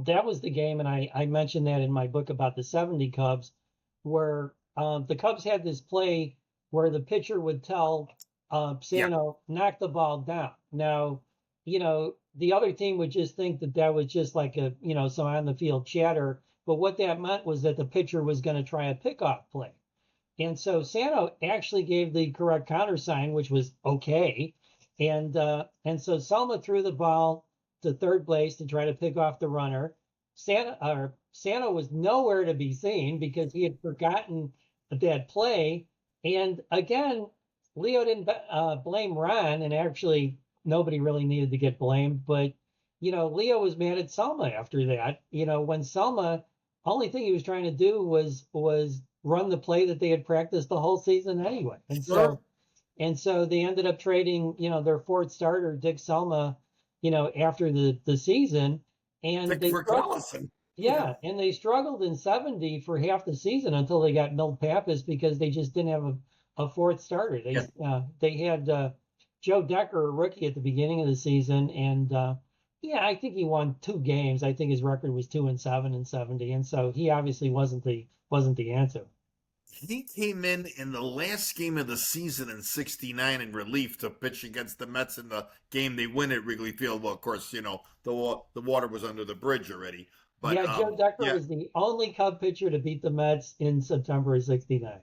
that was the game, and I mentioned that in my book about the 70 Cubs, where the Cubs had this play where the pitcher would tell Yeah. Sano, knock the ball down. Now, the other team would just think that was just like some on the field chatter. But what that meant was that the pitcher was going to try a pickoff play. And so Sano actually gave the correct countersign, which was okay. And so Selma threw the ball to third base to try to pick off the runner. Sano was nowhere to be seen because he had forgotten that play. And again, Leo didn't blame Ron, and actually nobody really needed to get blamed. But Leo was mad at Selma after that. When Selma, only thing he was trying to do was run the play that they had practiced the whole season anyway. Sure. And so they ended up trading, their fourth starter, Dick Selma, after the season. And Dick they for struggled. Collison. Yeah, and they struggled in 70 for half the season until they got Milt Pappas, because they just didn't have a fourth starter. They had Joe Decker, a rookie, at the beginning of the season, and I think he won 2 games. I think his record was 2-7 in 70, and so he obviously wasn't the answer. He came in the last game of the season in '69 in relief to pitch against the Mets in the game they win at Wrigley Field. Well, of course, the water was under the bridge already. But Yeah, Joe Decker yeah, was the only Cub pitcher to beat the Mets in September of '69.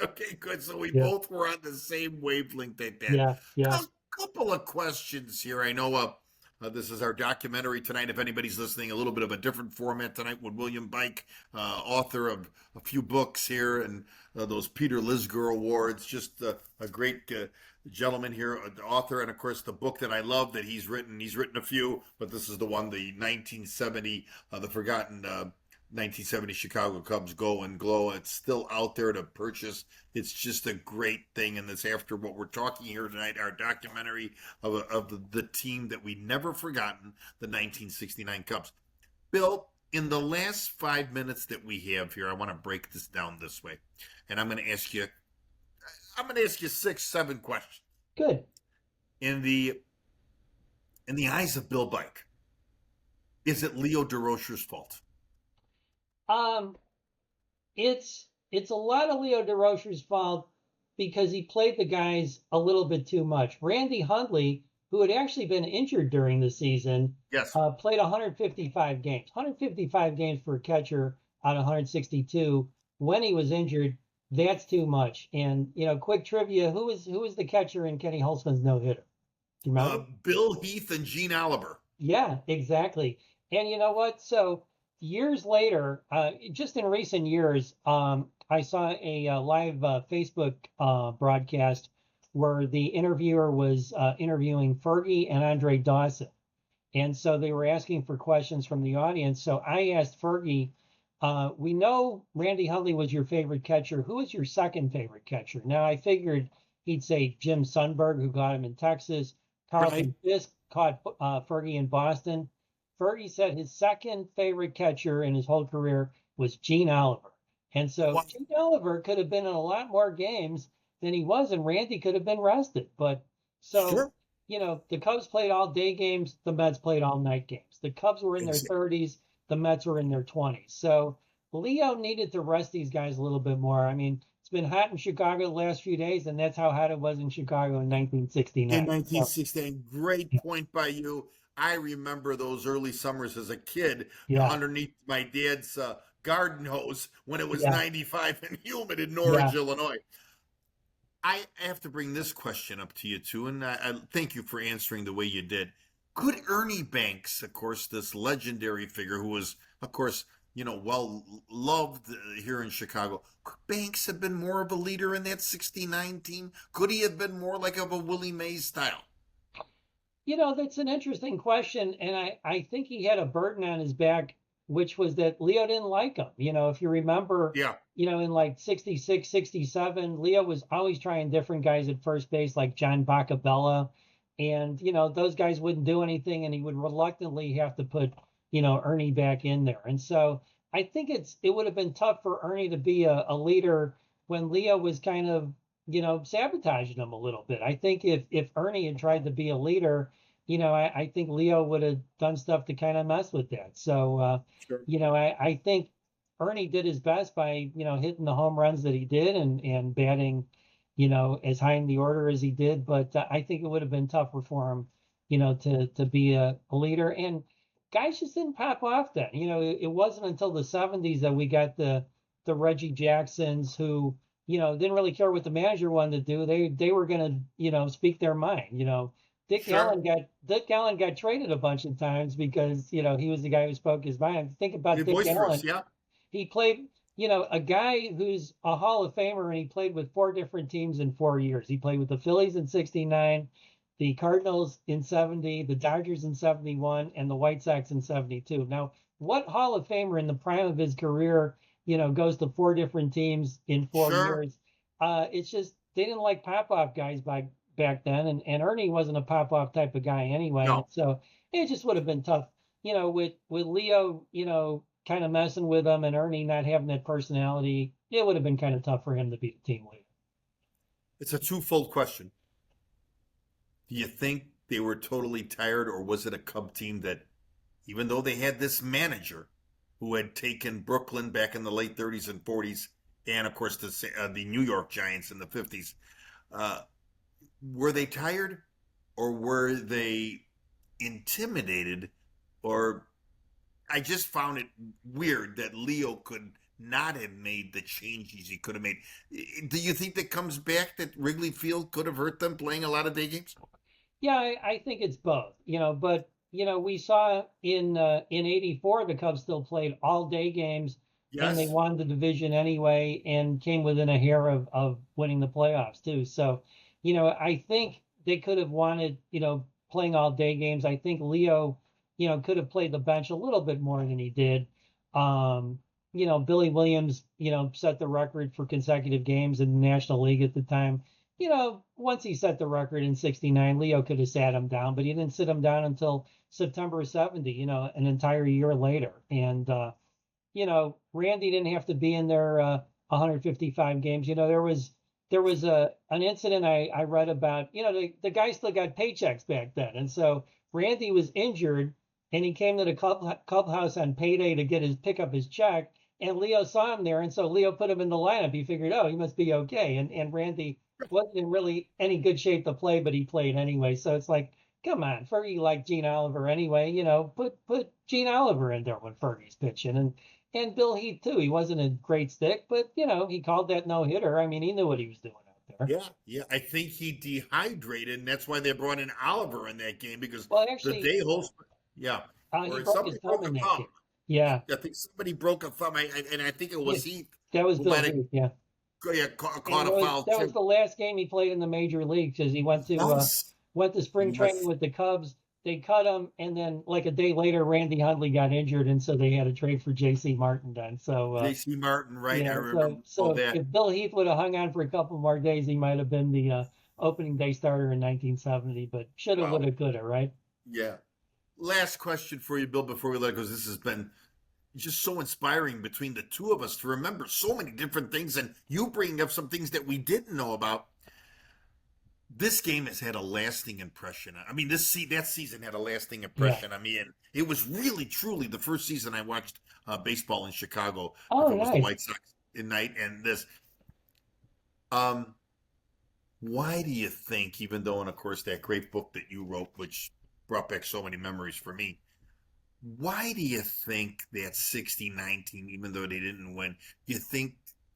okay, good. So we Yeah, both were on the same wavelength at that. yeah, yeah. A couple of questions here. I know this is our documentary tonight. If anybody's listening, a little bit of a different format tonight with William Bike, author of a few books here and those Peter Lisger Awards. Just a great gentleman here, the author, and of course the book that I love that he's written. He's written a few, but this is the one, the 1970, the forgotten 1970 Chicago Cubs Go and Glow. It's still out there to purchase. It's just a great thing. And this after what we're talking here tonight, our documentary of the team that we never forgotten, the 1969 Cubs. Bill, in the last 5 minutes that we have here, I want to break this down this way. And I'm going to ask you 6, 7 questions. Good. In the eyes of Bill Bike, is it Leo DeRocher's fault? Um, it's a lot of Leo DeRocher's fault because he played the guys a little bit too much. Randy Hundley, who had actually been injured during the season, Yes. played 155 games. 155 games for a catcher out of 162 when he was injured. That's too much. And quick trivia: who was the catcher in Kenny Holtzman's no hitter? Do you remember? Bill Heath and Gene Oliver. Yeah, exactly. And you know what? So years later, just in recent years, I saw a live Facebook broadcast where the interviewer was interviewing Fergie and Andre Dawson. And so they were asking for questions from the audience. So I asked Fergie, we know Randy Hundley was your favorite catcher. Who is your second favorite catcher? Now, I figured he'd say Jim Sundberg, who got him in Texas. Carlton Fisk caught Fergie in Boston. Fergie said his second favorite catcher in his whole career was Gene Oliver. And so Gene Oliver could have been in a lot more games than he was, and Randy could have been rested. But so, Sure. The Cubs played all day games, the Mets played all night games. The Cubs were in their 30s, the Mets were in their 20s. So Leo needed to rest these guys a little bit more. I mean, it's been hot in Chicago the last few days, and that's how hot it was in Chicago in 1969. In 1969, great point by you. I remember those early summers as a kid underneath my dad's garden hose when it was 95 and humid in Norridge, Illinois. I have to bring this question up to you, too, and I thank you for answering the way you did. Could Ernie Banks, of course, this legendary figure who was, of course, well loved here in Chicago, could Banks have been more of a leader in that 69 team? Could he have been more like of a Willie Mays style? That's an interesting question. And I think he had a burden on his back, which was that Leo didn't like him. If you remember, in like 66, 67, Leo was always trying different guys at first base, like John Bacabella. And, those guys wouldn't do anything, and he would reluctantly have to put, Ernie back in there. And so I think it would have been tough for Ernie to be a leader when Leo was kind of, sabotaging him a little bit. I think if Ernie had tried to be a leader, I think Leo would have done stuff to kind of mess with that. So, Sure. I think Ernie did his best by, hitting the home runs that he did and batting, as high in the order as he did. But I think it would have been tougher for him, to be a leader. And guys just didn't pop off then. It wasn't until the 70s that we got the Reggie Jacksons who, didn't really care what the manager wanted to do. They were going to, speak their mind. Dick Allen got traded a bunch of times because, he was the guy who spoke his mind. Think about Dick Allen. He played, a guy who's a Hall of Famer, and he played with 4 different teams in 4 years. He played with the Phillies in 69, the Cardinals in 70, the Dodgers in 71, and the White Sox in 72. Now, what Hall of Famer in the prime of his career, goes to 4 different teams in 4 years? It's just they didn't like pop-off guys back then, and Ernie wasn't a pop-off type of guy anyway. No. So it just would have been tough, with Leo, kind of messing with him and Ernie not having that personality. It would have been kind of tough for him to be the team leader. It's a twofold question. Do you think they were totally tired, or was it a Cub team that, even though they had this manager who had taken Brooklyn back in the late 30s and 40s, and of course the New York Giants in the 50s, were they tired, or were they intimidated, or I just found it weird that Leo could not have made the changes he could have made. Do you think that comes back that Wrigley Field could have hurt them playing a lot of day games? Yeah, I think it's both, but we saw in '84 the Cubs still played all day games and they Yes. won the division anyway and came within a hair of winning the playoffs too. So, I think they could have wanted, playing all day games. I think Leo, could have played the bench a little bit more than he did. Um, Billy Williams, set the record for consecutive games in the National League at the time. Once he set the record in '69, Leo could have sat him down, but he didn't sit him down until September '70, an entire year later. And, Randy didn't have to be in there 155 games. There was an incident I read about, the guy still got paychecks back then. And so Randy was injured and he came to the clubhouse on payday to pick up his check. And Leo saw him there. And so Leo put him in the lineup. He figured, oh, he must be okay. And Randy wasn't in really any good shape to play, but he played anyway. So it's like, come on, Fergie liked Gene Oliver anyway. Put Gene Oliver in there when Fergie's pitching, and Bill Heath too. He wasn't a great stick, but he called that no hitter. I mean, he knew what he was doing out there. Yeah, yeah. I think he dehydrated, and that's why they brought in Oliver in that game because Well, the actually, day host, yeah, he or broke his somebody broke thumb a in that thumb. game. Yeah, I think somebody broke a thumb, and I think it was yeah, Heath that was who Bill might have Heath. Yeah, and caught a foul that was too. the last game he played in the major leagues because he Yes, went to spring training yes. with the Cubs. They cut him, and then like a day later, Randy Hundley got injured, and so they had to trade for J.C. Martin then. So J.C. Martin, right? I remember so all if, that. if Bill Heath would have hung on for a couple more days, he might have been the opening day starter in 1970. But shoulda, Wow. woulda, coulda, right? Yeah. Last question for you, Bill, before we let go, because this has been just so inspiring between the two of us to remember so many different things, and you bringing up some things that we didn't know about. This game has had a lasting impression. I mean, that season had a lasting Yeah. impression. I mean, it was really, truly the first season I watched baseball in Chicago. Oh, If it was the nice. White Sox in night and this. Um, why do you think, even though, and of course, that great book that you wrote, which brought back so many memories for me, why do you think that 60-19, even though they didn't win,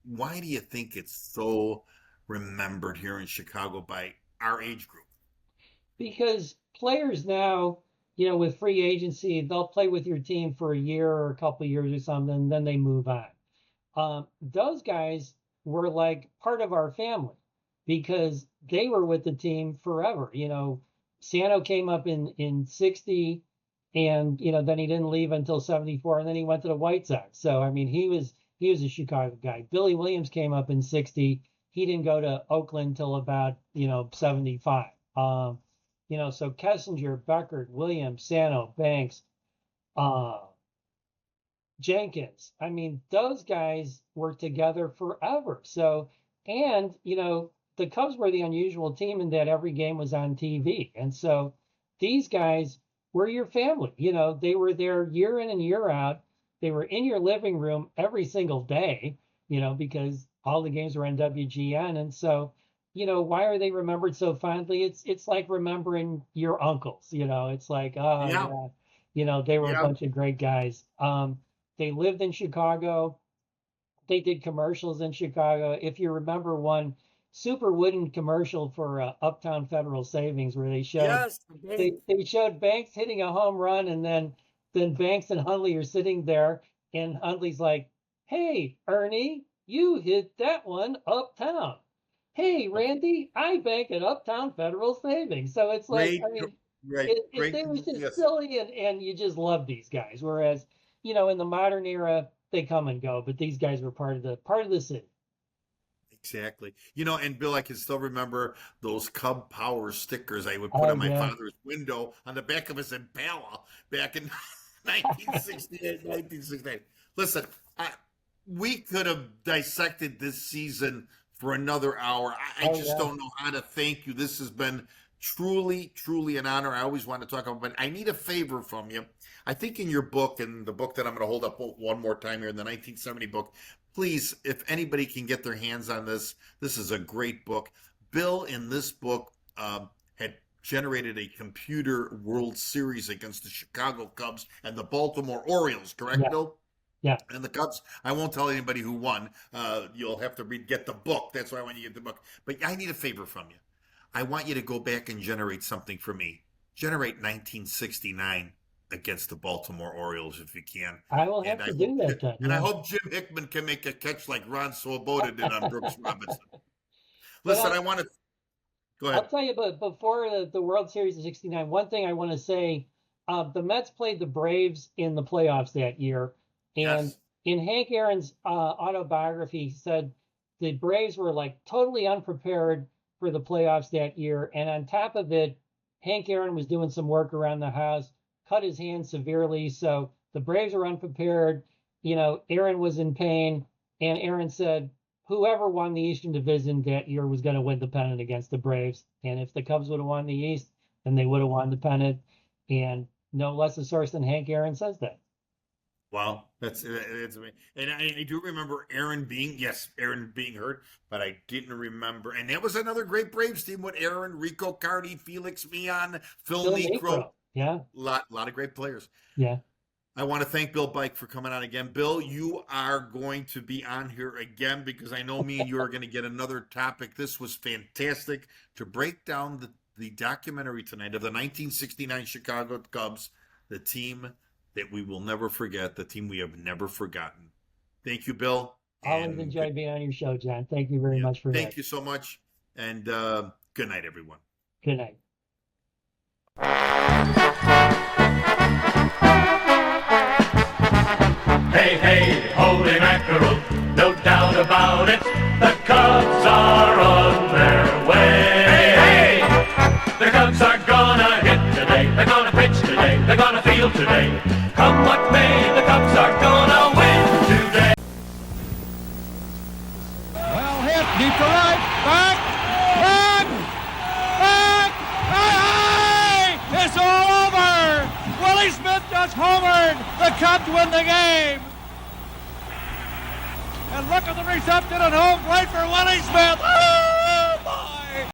why do you think it's so remembered here in Chicago by our age group? Because players now, with free agency, they'll play with your team for a year or a couple of years or something, and then they move on. Those guys were like part of our family because they were with the team forever. Sano came up in '60, and then he didn't leave until '74, and then he went to the White Sox. So I mean, he was a Chicago guy. Billy Williams came up in '60. He didn't go to Oakland till about '75. So Kessinger, Beckert, Williams, Sano, Banks, uh, Jenkins. I mean, those guys were together forever. So, and, the Cubs were the unusual team in that every game was on TV. And so these guys were your family. They were there year in and year out. They were in your living room every single day, because all the games were on WGN. And so, why are they remembered so fondly? It's like remembering your uncles, it's like, oh, Yeah, yeah, they were a yeah, bunch of great guys. They lived in Chicago. They did commercials in Chicago. If you remember one super wooden commercial for Uptown Federal Savings, where yes, they showed Banks hitting a home run, and then Banks and Hundley are sitting there, and Hundley's like, "Hey, Ernie, you hit that one uptown. Hey, Randy, I bank at Uptown Federal Savings." So it's like, great, I mean, right, great, they was just yes. silly, and you just love these guys. Whereas, in the modern era, they come and go, but these guys were part of the city. Exactly. And Bill, I can still remember those Cub Power stickers I would put Oh on my yeah, father's window on the back of his Impala back in 1968, 1969. Listen, we could have dissected this season for another hour. I oh just yeah. don't know how to thank you. This has been truly, truly an honor. I always want to talk about, but I need a favor from you. I think in your book, and the book that I'm going to hold up one more time here, in the 1970 book, please, if anybody can get their hands on this, this is a great book. Bill, in this book, had generated a computer World Series against the Chicago Cubs and the Baltimore Orioles, correct, Yeah. Bill? Yeah. And the Cubs, I won't tell anybody who won. You'll have to get the book. That's why I want you to get the book. But I need a favor from you. I want you to go back and generate something for me. Generate 1969 against the Baltimore Orioles if you can. I will have to do that then. And I Yeah. hope Jim Hickman can make a catch like Ron Swoboda did on Brooks Robinson. But Listen, I want to go ahead. I'll tell you, but before the World Series of '69, one thing I want to say: the Mets played the Braves in the playoffs that year, and Yes. in Hank Aaron's autobiography, he said the Braves were like totally unprepared for the playoffs that year, and on top of it, Hank Aaron was doing some work around the house, cut his hand severely, so the Braves were unprepared. You know, Aaron was in pain, and Aaron said, whoever won the Eastern Division that year was going to win the pennant against the Braves. And if the Cubs would have won the East, then they would have won the pennant. And no less a source than Hank Aaron says that. Wow, that's amazing. And I do remember Aaron being hurt, but I didn't remember. And that was another great Braves team with Aaron, Rico Cardi, Felix Mion, Phil Niekro. Yeah. Lot of great players. Yeah. I want to thank Bill Bike for coming on again. Bill, you are going to be on here again because I know me and you are going to get another topic. This was fantastic to break down the documentary tonight of the 1969 Chicago Cubs, the team that we will never forget, the team we have never forgotten. Thank you, Bill. Always enjoyed being on your show, John. Thank you very much for that. Thank you so much. And good night, everyone. Good night. Hey, hey, holy mackerel, no doubt about it. The Cubs are on their way. Hey, hey, the Cubs are gonna hit today. They're gonna pitch today. They're gonna field today. Come what may, the Cubs are gonna win today. Well hit, deep to right, back, hey! It's all over! Willie Smith just homered! The Cubs win the game! And look at the reception at home plate for Willie Smith!